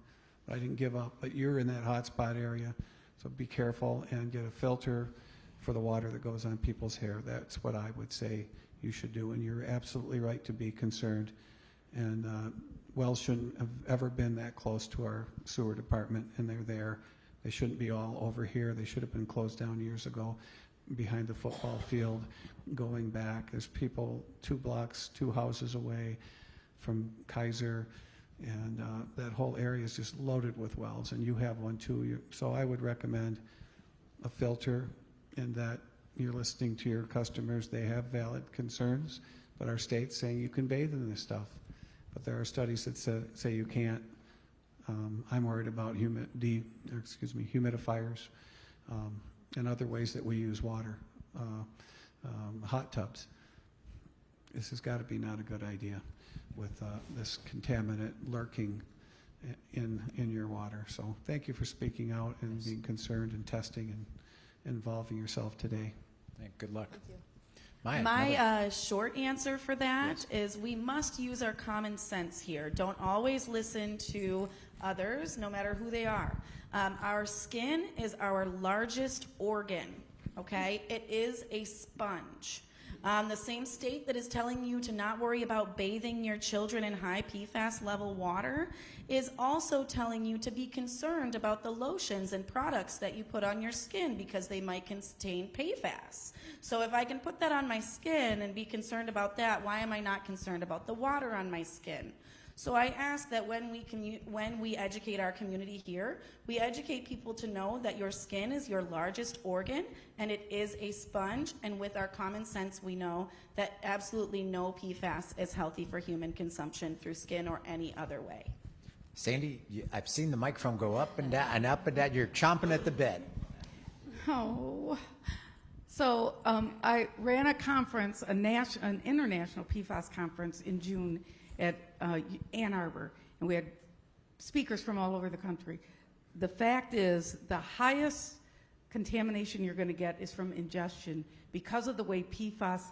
but I didn't give up. But you're in that hotspot area, so be careful and get a filter for the water that goes on people's hair. That's what I would say you should do, and you're absolutely right to be concerned. And wells shouldn't have ever been that close to our sewer department, and they're there. They shouldn't be all over here. They should have been closed down years ago behind the football field. Going back, there's people 2 blocks, 2 houses away from Kaiser, and that whole area is just loaded with wells, and you have one too. So I would recommend a filter, and that you're listening to your customers. They have valid concerns, but our state's saying you can bathe in this stuff. But there are studies that say you can't. I'm worried about humidifiers and other ways that we use water. Hot tubs. This has got to be not a good idea with this contaminant lurking in your water. So thank you for speaking out and being concerned and testing and involving yourself today. Good luck. Thank you. My short answer for that is we must use our common sense here. Don't always listen to others, no matter who they are. Our skin is our largest organ, okay? It is a sponge. The same state that is telling you to not worry about bathing your children in high PFAS level water is also telling you to be concerned about the lotions and products that you put on your skin because they might contain PFAS. So if I can put that on my skin and be concerned about that, why am I not concerned about the water on my skin? So I ask that when we educate our community here, we educate people to know that your skin is your largest organ and it is a sponge, and with our common sense we know that absolutely no PFAS is healthy for human consumption through skin or any other way. Sandy, I've seen the microphone go up and down and up and down. You're chomping at the bit. Oh. So I ran a conference, an international PFAS conference in June at Ann Arbor, and we had speakers from all over the country. The fact is, the highest contamination you're going to get is from ingestion because of the way PFAS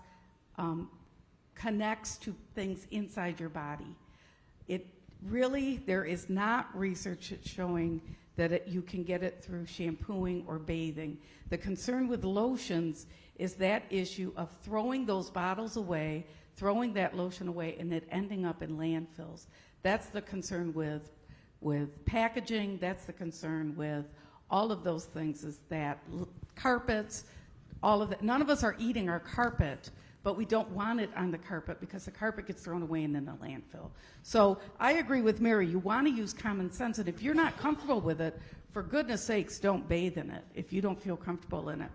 connects to things inside your body. There is not research showing that you can get it through shampooing or bathing. The concern with lotions is that issue of throwing those bottles away, throwing that lotion away, and it ending up in landfills. That's the concern with packaging. That's the concern with all of those things, is that carpets, all of that. None of us are eating our carpet, but we don't want it on the carpet because the carpet gets thrown away and in the landfill. So I agree with Mary. You want to use common sense, and if you're not comfortable with it, for goodness sakes, don't bathe in it if you don't feel comfortable in it.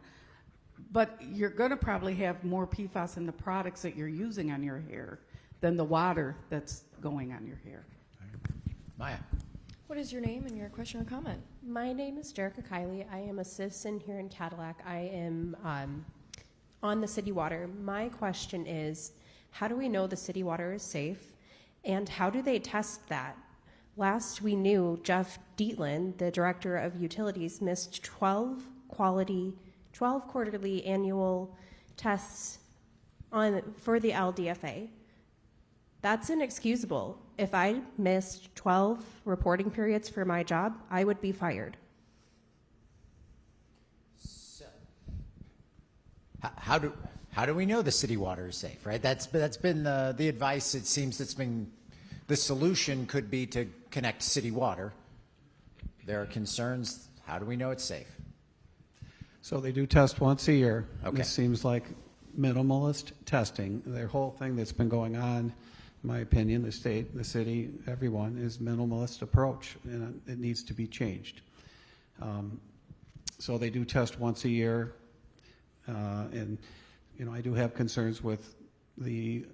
But you're going to probably have more PFAS in the products that you're using on your hair than the water that's going on your hair. Maya. What is your name and your question or comment? My name is Jerica Kiley. I am a citizen here in Cadillac. I am on the city water. My question is, how do we know the city water is safe, and how do they test that? Last we knew, Jeff Dietland, the director of utilities, missed 12 quarterly annual tests for the LDFA. That's inexcusable. If I missed 12 reporting periods for my job, I would be fired. So, how do we know the city water is safe, right? That's been the advice. It seems that's been the solution could be to connect city water. There are concerns. How do we know it's safe? So they do test once a year. Okay. This seems like minimalist testing. Their whole thing that's been going on, in my opinion, the state, the city, everyone, is minimalist approach, and it needs to be changed. So they do test once a year, and I do have concerns with the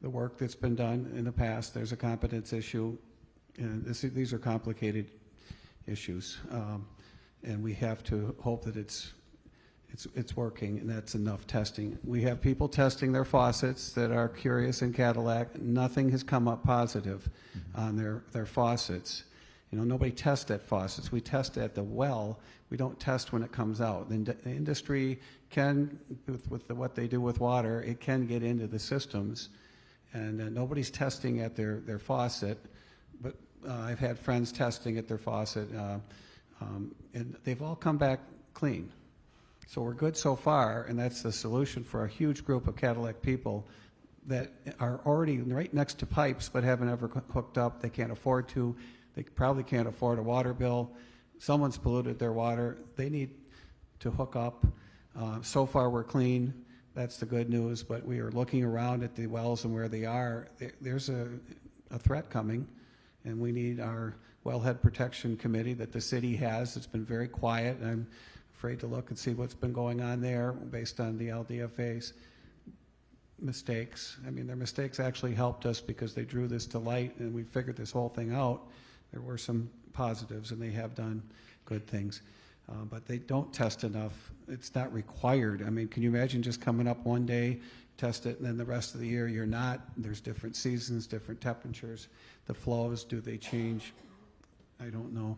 work that's been done in the past. There's a competence issue, and these are complicated issues. And we have to hope that it's working, and that's enough testing. We have people testing their faucets that are curious in Cadillac. Nothing has come up positive on their faucets. You know, nobody tests at faucets. We test at the well. We don't test when it comes out. The industry can, with what they do with water, it can get into the systems. And nobody's testing at their faucet, but I've had friends testing at their faucet, and they've all come back clean. So we're good so far, and that's the solution for a huge group of Cadillac people that are already right next to pipes but haven't ever hooked up. They can't afford to. They probably can't afford a water bill. Someone's polluted their water. They need to hook up. So far we're clean. That's the good news, but we are looking around at the wells and where they are. There's a threat coming, and we need our wellhead protection committee that the city has. It's been very quiet, and I'm afraid to look and see what's been going on there based on the LDFA's mistakes. I mean, their mistakes actually helped us because they drew this to light and we figured this whole thing out. There were some positives, and they have done good things. But they don't test enough. It's not required. I mean, can you imagine just coming up one day, test it, and then the rest of the year you're not? There's different seasons, different temperatures. The flows, do they change? I don't know.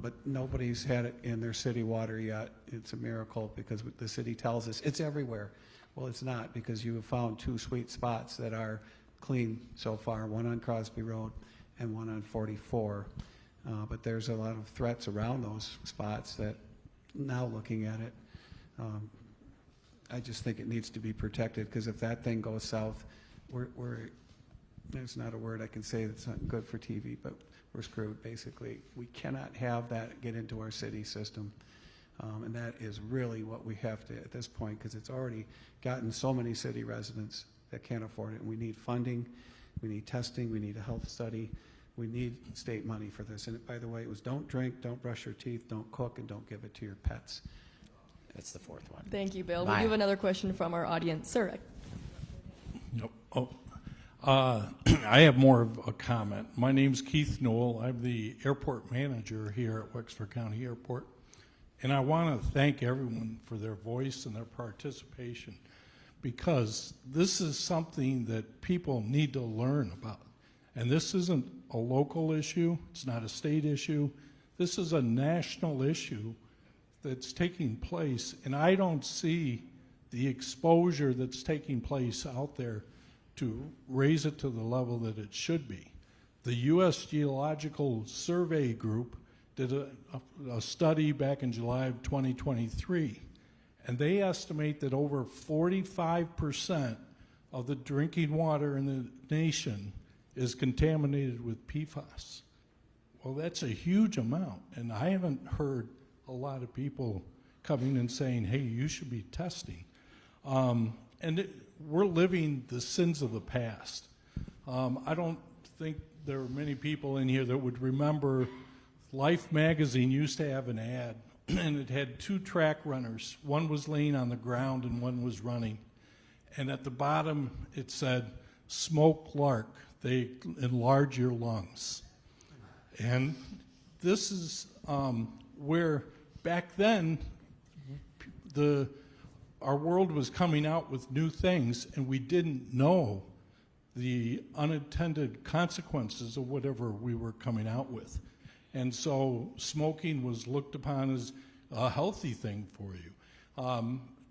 But nobody's had it in their city water yet. It's a miracle because the city tells us it's everywhere. Well, it's not, because you have found 2 sweet spots that are clean so far, one on Crosby Road and one on 44. But there's a lot of threats around those spots that, now looking at it, I just think it needs to be protected, because if that thing goes south, there's not a word I can say that's not good for TV, but we're screwed, basically. We cannot have that get into our city system. And that is really what we have to, at this point, because it's already gotten so many city residents that can't afford it. And we need funding, we need testing, we need a health study, we need state money for this. And by the way, it was don't drink, don't brush your teeth, don't cook, and don't give it to your pets. That's the 4th one. Thank you, Bill. Maya. We have another question from our audience. Sir. Yep. I have more of a comment. My name's Keith Nowell. I'm the airport manager here at Wexford County Airport. And I want to thank everyone for their voice and their participation, because this is something that people need to learn about. And this isn't a local issue. It's not a state issue. This is a national issue that's taking place. And I don't see the exposure that's taking place out there to raise it to the level that it should be. The U.S. Geological Survey Group did a study back in July of 2023, and they estimate that over 45% of the drinking water in the nation is contaminated with PFAS. Well, that's a huge amount, and I haven't heard a lot of people coming and saying, hey, you should be testing. We're living the sins of the past. I don't think there are many people in here that would remember Life magazine used to have an ad, and it had 2 track runners. One was laying on the ground and one was running. And at the bottom it said, smoke lark, they enlarge your lungs. And this is where back then our world was coming out with new things, and we didn't know the unintended consequences of whatever we were coming out with. And so smoking was looked upon as a healthy thing for you.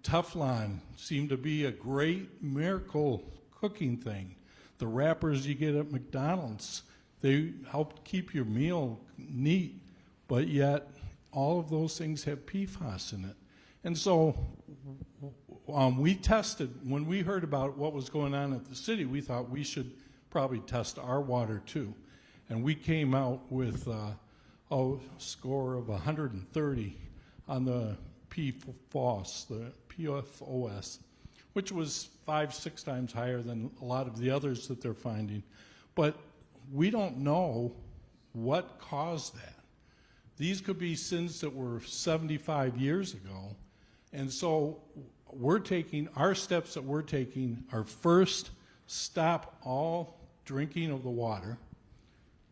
Teflon seemed to be a great miracle cooking thing. The wrappers you get at McDonald's, they helped keep your meal neat, but yet all of those things have PFAS in it. And so we tested, when we heard about what was going on at the city, we thought we should probably test our water too. And we came out with a score of 130 on the PFAS, which was 5-6 times higher than a lot of the others that they're finding. But we don't know what caused that. These could be sins that were 75 years ago. And so our steps that we're taking are, first, stop all drinking of the water.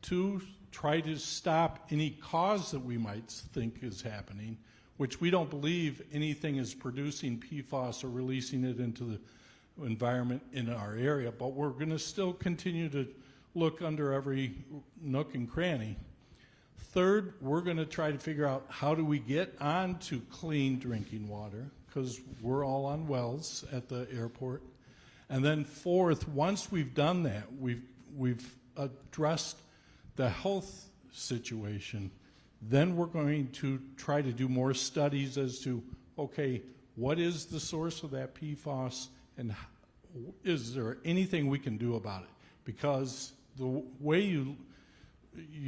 2, try to stop any cause that we might think is happening, which we don't believe anything is producing PFAS or releasing it into the environment in our area, but we're going to still continue to look under every nook and cranny. Third, we're going to try to figure out how do we get onto clean drinking water, because we're all on wells at the airport. And then fourth, once we've done that, we've addressed the health situation, then we're going to try to do more studies as to, okay, what is the source of that PFAS, and is there anything we can do about it? Because the way you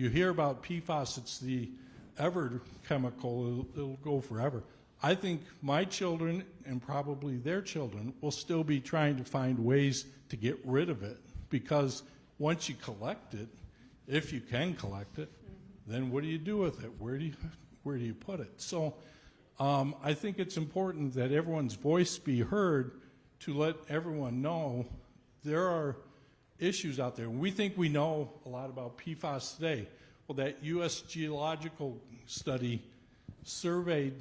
hear about PFAS, it's the ever chemical, it'll go forever. I think my children and probably their children will still be trying to find ways to get rid of it, because once you collect it, if you can collect it, then what do you do with it? Where do you put it? So I think it's important that everyone's voice be heard to let everyone know there are issues out there. We think we know a lot about PFAS today. Well, that U.S. Geological study surveyed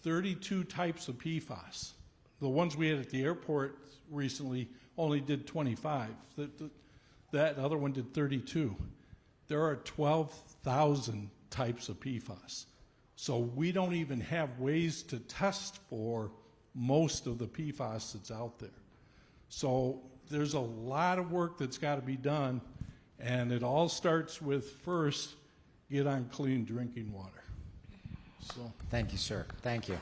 32 types of PFAS. The ones we had at the airport recently only did 25. That other one did 32. There are 12,000 types of PFAS. So we don't even have ways to test for most of the PFAS that's out there. So there's a lot of work that's got to be done, and it all starts with first, get on clean drinking water. So thank you, sir. Thank you.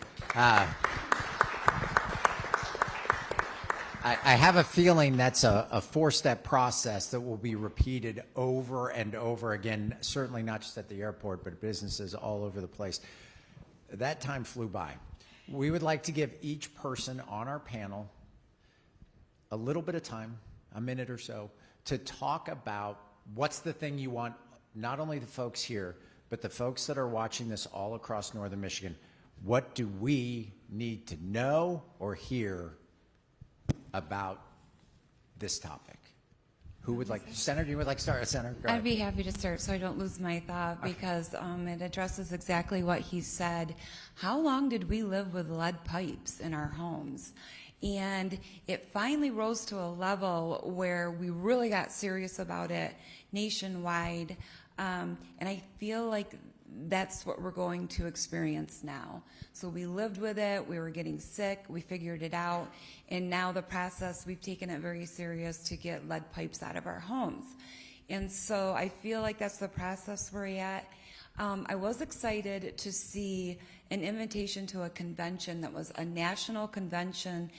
I have a feeling that's a four-step process that will be repeated over and over again, certainly not just at the airport, but businesses all over the place. That time flew by. We would like to give each person on our panel a little bit of time, a minute or so, to talk about what's the thing you want, not only the folks here, but the folks that are watching this all across northern Michigan. What do we need to know or hear about this topic? Who would like, Senator, you would like to start? Senator, go ahead. I'd be happy to start so I don't lose my thought, because it addresses exactly what he said. How long did we live with lead pipes in our homes? And it finally rose to a level where we really got serious about it nationwide. And I feel like that's what we're going to experience now. So we lived with it, we were getting sick, we figured it out, and now the process, we've taken it very serious to get lead pipes out of our homes. And so I feel like that's the process we're at. I was excited to see an invitation to a convention that was a national convention,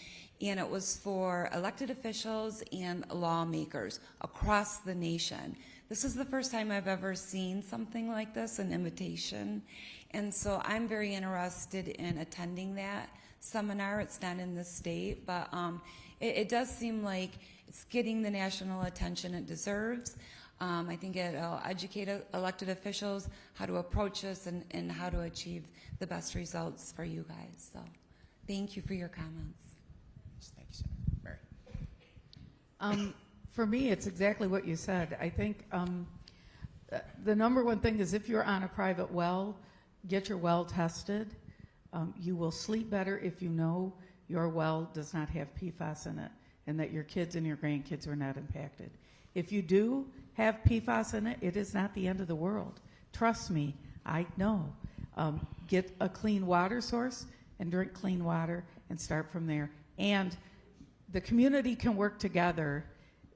and it was for elected officials and lawmakers across the nation. This is the first time I've ever seen something like this, an invitation. And so I'm very interested in attending that seminar. It's not in the state, but it does seem like it's getting the national attention it deserves. I think it'll educate elected officials how to approach this and how to achieve the best results for you guys. So thank you for your comments. Thank you, Senator. Mary. For me, it's exactly what you said. I think the number one thing is, if you're on a private well, get your well tested. You will sleep better if you know your well does not have PFAS in it and that your kids and your grandkids are not impacted. If you do have PFAS in it, it is not the end of the world. Trust me, I know. Get a clean water source and drink clean water and start from there. And the community can work together,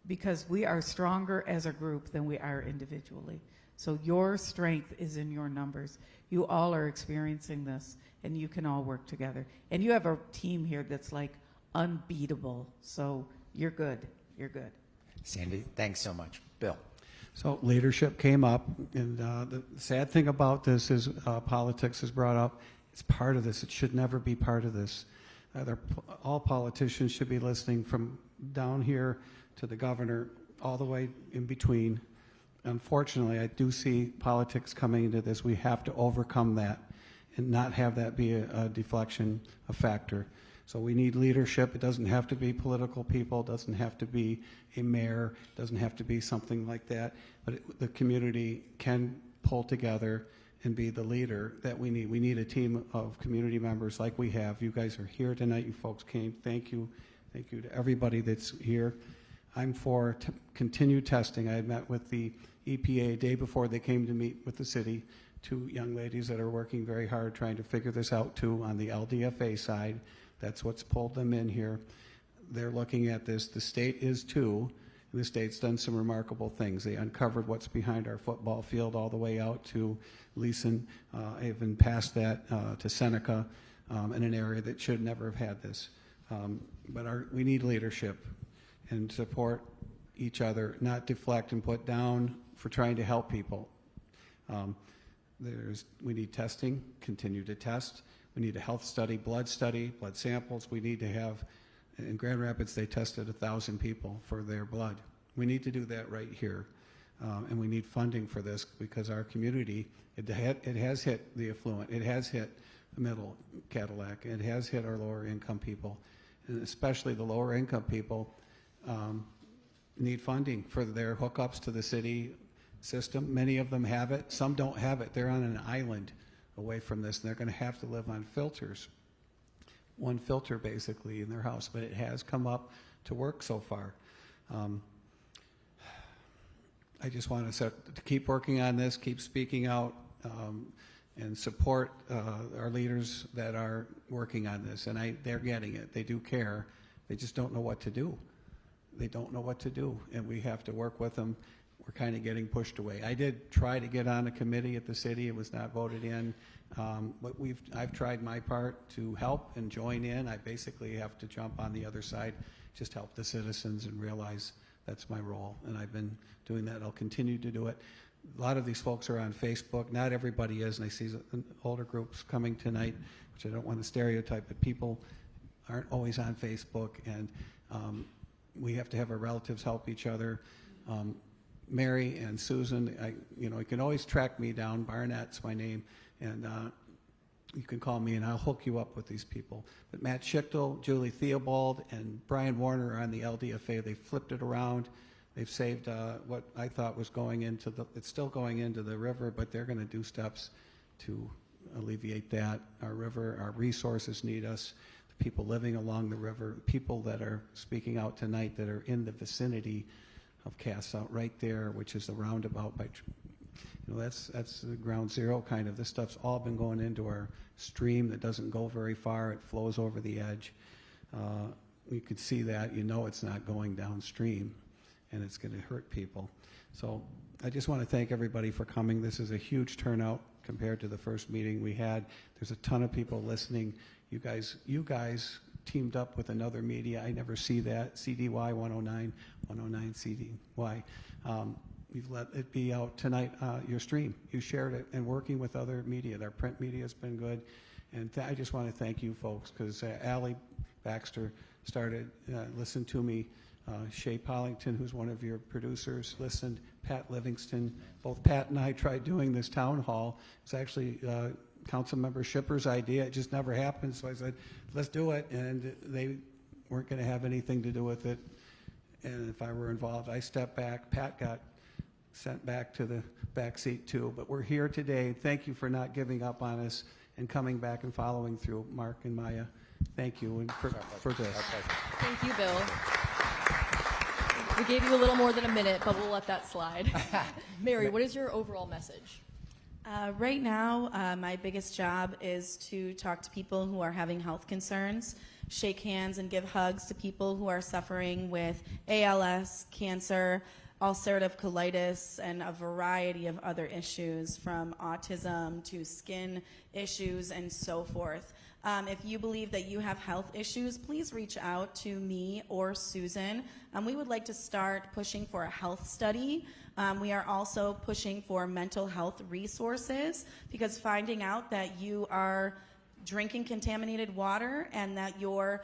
because we are stronger as a group than we are individually. So your strength is in your numbers. You all are experiencing this, and you can all work together. And you have a team here that's like unbeatable. So you're good. You're good. Sandy, thanks so much. Bill. So leadership came up, and the sad thing about this is politics is brought up. It's part of this. It should never be part of this. All politicians should be listening from down here to the governor, all the way in between. Unfortunately, I do see politics coming into this. We have to overcome that and not have that be a deflection, a factor. So we need leadership. It doesn't have to be political people. It doesn't have to be a mayor. It doesn't have to be something like that. But the community can pull together and be the leader that we need. We need a team of community members like we have. You guys are here tonight. You folks came. Thank you. Thank you to everybody that's here. I'm for continued testing. I had met with the EPA a day before they came to meet with the city, 2 young ladies that are working very hard trying to figure this out too on the LDFA side. That's what's pulled them in here. They're looking at this. The state is too. The state's done some remarkable things. They uncovered what's behind our football field all the way out to Leeson, even past that to Seneca, in an area that should never have had this. But we need leadership and support each other, not deflect and put down for trying to help people. We need testing, continue to test. We need a health study, blood samples. We need to have, in Grand Rapids, they tested 1,000 people for their blood. We need to do that right here. And we need funding for this because our community, it has hit the affluent. It has hit the middle Cadillac. It has hit our lower income people. And especially the lower income people need funding for their hookups to the city system. Many of them have it. Some don't have it. They're on an island away from this, and they're going to have to live on filters. One filter, basically, in their house. But it has come up to work so far. I just want to keep working on this, keep speaking out, and support our leaders that are working on this. And they're getting it. They do care. They just don't know what to do. They don't know what to do, and we have to work with them. We're kind of getting pushed away. I did try to get on a committee at the city. It was not voted in. But I've tried my part to help and join in. I basically have to jump on the other side, just help the citizens and realize that's my role. And I've been doing that. I'll continue to do it. A lot of these folks are on Facebook. Not everybody is, and I see older groups coming tonight, which I don't want to stereotype, but people aren't always on Facebook, and we have to have our relatives help each other. Mary and Susan, you can always track me down. Barnett's my name, and you can call me, and I'll hook you up with these people. But Matt Schichtel, Julie Theobald, and Brian Warner are on the LDFA. They flipped it around. They've saved what I thought was going into it's still going into the river, but they're going to do steps to alleviate that. Our river, our resources need us. The people living along the river, people that are speaking out tonight that are in the vicinity of Cass out right there, which is the roundabout by, that's the ground zero kind of. This stuff's all been going into our stream that doesn't go very far. It flows over the edge. You could see that. It's not going downstream, and it's going to hurt people. So I just want to thank everybody for coming. This is a huge turnout compared to the first meeting we had. There's a ton of people listening. You guys teamed up with another media. I never see that. CDY 109 CDY. You've let it be out tonight, your stream. You shared it, and working with other media. Our print media has been good. And I just want to thank you folks, because Allie Baxter started, listened to me. Shay Pollington, who's one of your producers, listened. Pat Livingston. Both Pat and I tried doing this town hall. It's actually Councilmember Shipper's idea. It just never happened, so I said, let's do it. And they weren't going to have anything to do with it. And if I were involved, I stepped back. Pat got sent back to the back seat too. But we're here today. Thank you for not giving up on us and coming back and following through, Mark and Maya. Thank you for this. Thank you, Bill. We gave you a little more than a minute, but we'll let that slide. Mary, what is your overall message? Right now, my biggest job is to talk to people who are having health concerns, shake hands and give hugs to people who are suffering with ALS, cancer, ulcerative colitis, and a variety of other issues, from autism to skin issues and so forth. If you believe that you have health issues, please reach out to me or Susan. We would like to start pushing for a health study. We are also pushing for mental health resources, because finding out that you are drinking contaminated water and that your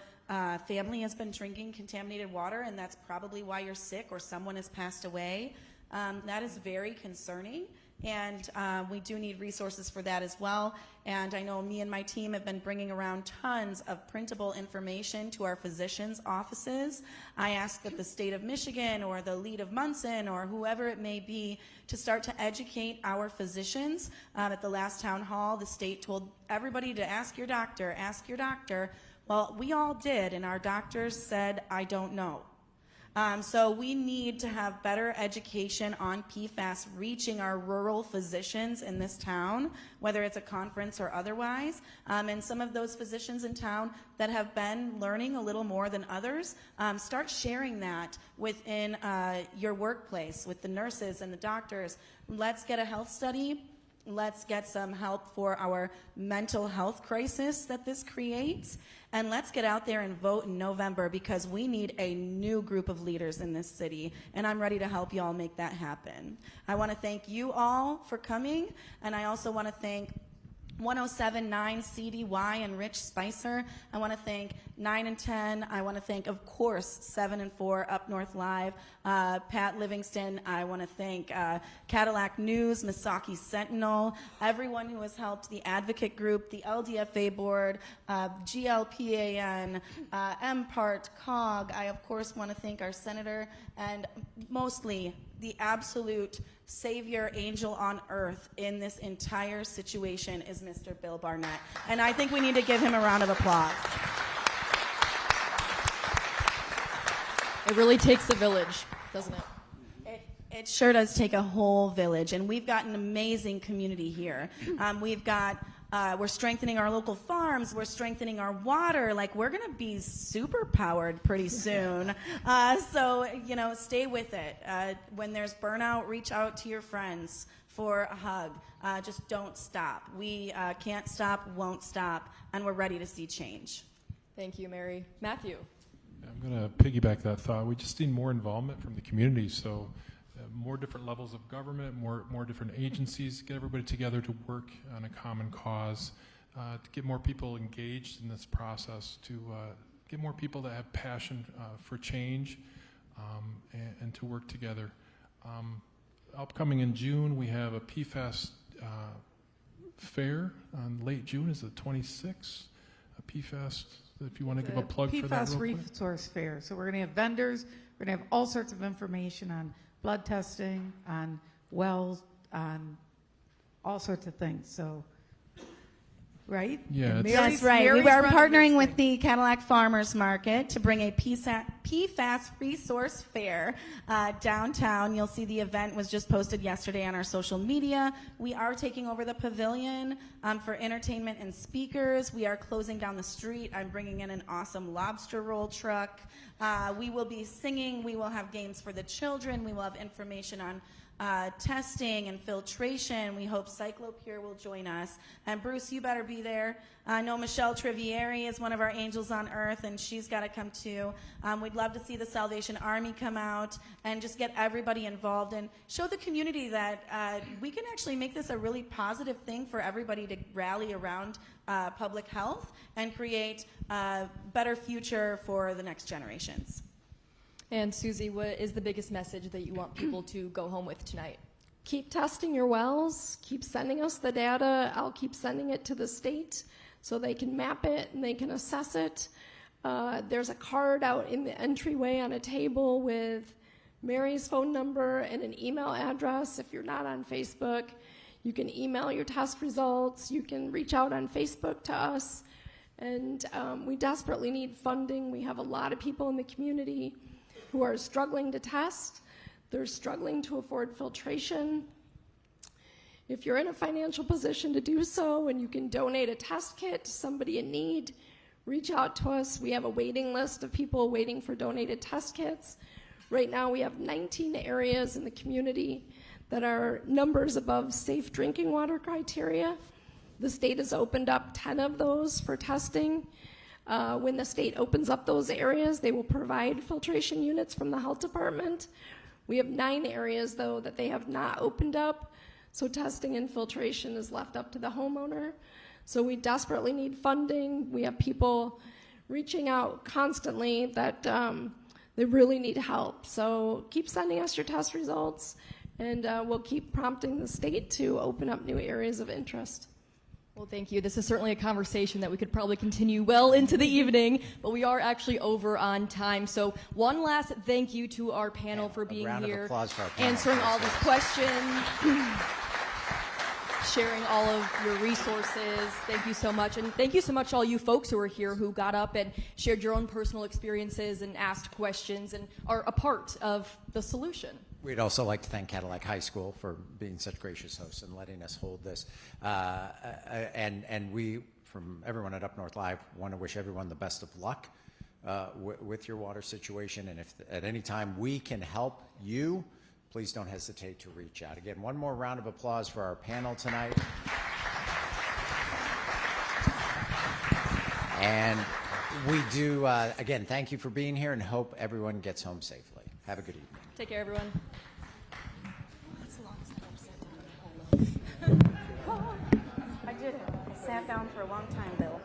family has been drinking contaminated water, and that's probably why you're sick or someone has passed away, that is very concerning. And we do need resources for that as well. And I know me and my team have been bringing around tons of printable information to our physicians' offices. I ask that the state of Michigan or the lead of Munson or whoever it may be to start to educate our physicians. At the last town hall, the state told everybody to ask your doctor, ask your doctor. Well, we all did, and our doctors said, I don't know. So we need to have better education on PFAS reaching our rural physicians in this town, whether it's a conference or otherwise. And some of those physicians in town that have been learning a little more than others, start sharing that within your workplace with the nurses and the doctors. Let's get a health study. Let's get some help for our mental health crisis that this creates. And let's get out there and vote in November, because we need a new group of leaders in this city. And I'm ready to help you all make that happen. I want to thank you all for coming. And I also want to thank 107.9 CDY and Rich Spicer. I want to thank 9 and 10. I want to thank, of course, 7 and 4 UpNorthLive, Pat Livingston. I want to thank Cadillac News, Misaki Sentinel, everyone who has helped, the Advocate Group, the LDFA Board, GLPAN, MPART, COG. I, of course, want to thank our Senator, and mostly the absolute savior angel on earth in this entire situation is Mr. Bill Barnett. And I think we need to give him a round of applause. It really takes a village, doesn't it? It sure does take a whole village, and we've got an amazing community here. We're strengthening our local farms. We're strengthening our water. Like, we're going to be super powered pretty soon. So, stay with it. When there's burnout, reach out to your friends for a hug. Just don't stop. We can't stop, won't stop, and we're ready to see change. Thank you, Mary. Matthew. I'm going to piggyback that thought. We just need more involvement from the community. So more different levels of government, more different agencies, get everybody together to work on a common cause, to get more people engaged in this process, to get more people that have passion for change, and to work together. Upcoming in June, we have a PFAS fair on late June. Is it 26th? A PFAS, if you want to give a plug for that PFAS real quick. resource fair. So we're going to have vendors. We're going to have all sorts of information on blood testing, on wells, on all sorts of things. So, right? Yeah, That's right. We are partnering with the Cadillac Farmers Market to bring a PFAS resource fair downtown. You'll see the event was just posted yesterday on our social media. We are taking over the pavilion for entertainment and speakers. We are closing down the street. I'm bringing in an awesome lobster roll truck. We will be singing. We will have games for the children. We will have information on testing and filtration. We hope Cyclopure will join us. And Bruce, you better be there. I know Michelle Trivieri is one of our angels on earth, and she's got to come too. We'd love to see the Salvation Army come out and just get everybody involved and show the community that we can actually make this a really positive thing for everybody to rally around public health and create a better future for the next generations. And Susie, what is the biggest message that you want people to go home with tonight? Keep testing your wells. Keep sending us the data. I'll keep sending it to the state so they can map it and they can assess it. There's a card out in the entryway on a table with Mary's phone number and an email address. If you're not on Facebook, you can email your test results. You can reach out on Facebook to us. And we desperately need funding. We have a lot of people in the community who are struggling to test. They're struggling to afford filtration. If you're in a financial position to do so and you can donate a test kit to somebody in need, reach out to us. We have a waiting list of people waiting for donated test kits. Right now we have 19 areas in the community that are numbers above safe drinking water criteria. The state has opened up 10 of those for testing. When the state opens up those areas, they will provide filtration units from the health department. We have 9 areas, though, that they have not opened up, so testing and filtration is left up to the homeowner. So we desperately need funding. We have people reaching out constantly that they really need help. So keep sending us your test results, and we'll keep prompting the state to open up new areas of interest. Well, thank you. This is certainly a conversation that we could probably continue well into the evening, but we are actually over on time. So one last thank you to our panel for being round of here, applause for our panel. answering all these questions, sharing all of your resources. Thank you so much. And thank you so much, all you folks who are here who got up and shared your own personal experiences and asked questions and are a part of the solution. We'd also like to thank Cadillac High School for being such gracious hosts and letting us hold this. And we, from everyone at UpNorthLive, want to wish everyone the best of luck with your water situation. And if at any time we can help you, please don't hesitate to reach out. Again, one more round of applause for our panel tonight. And we do, again, thank you for being here and hope everyone gets home safely. Have a good evening. Take care, everyone. I did it. I sat down for a long time, Bill.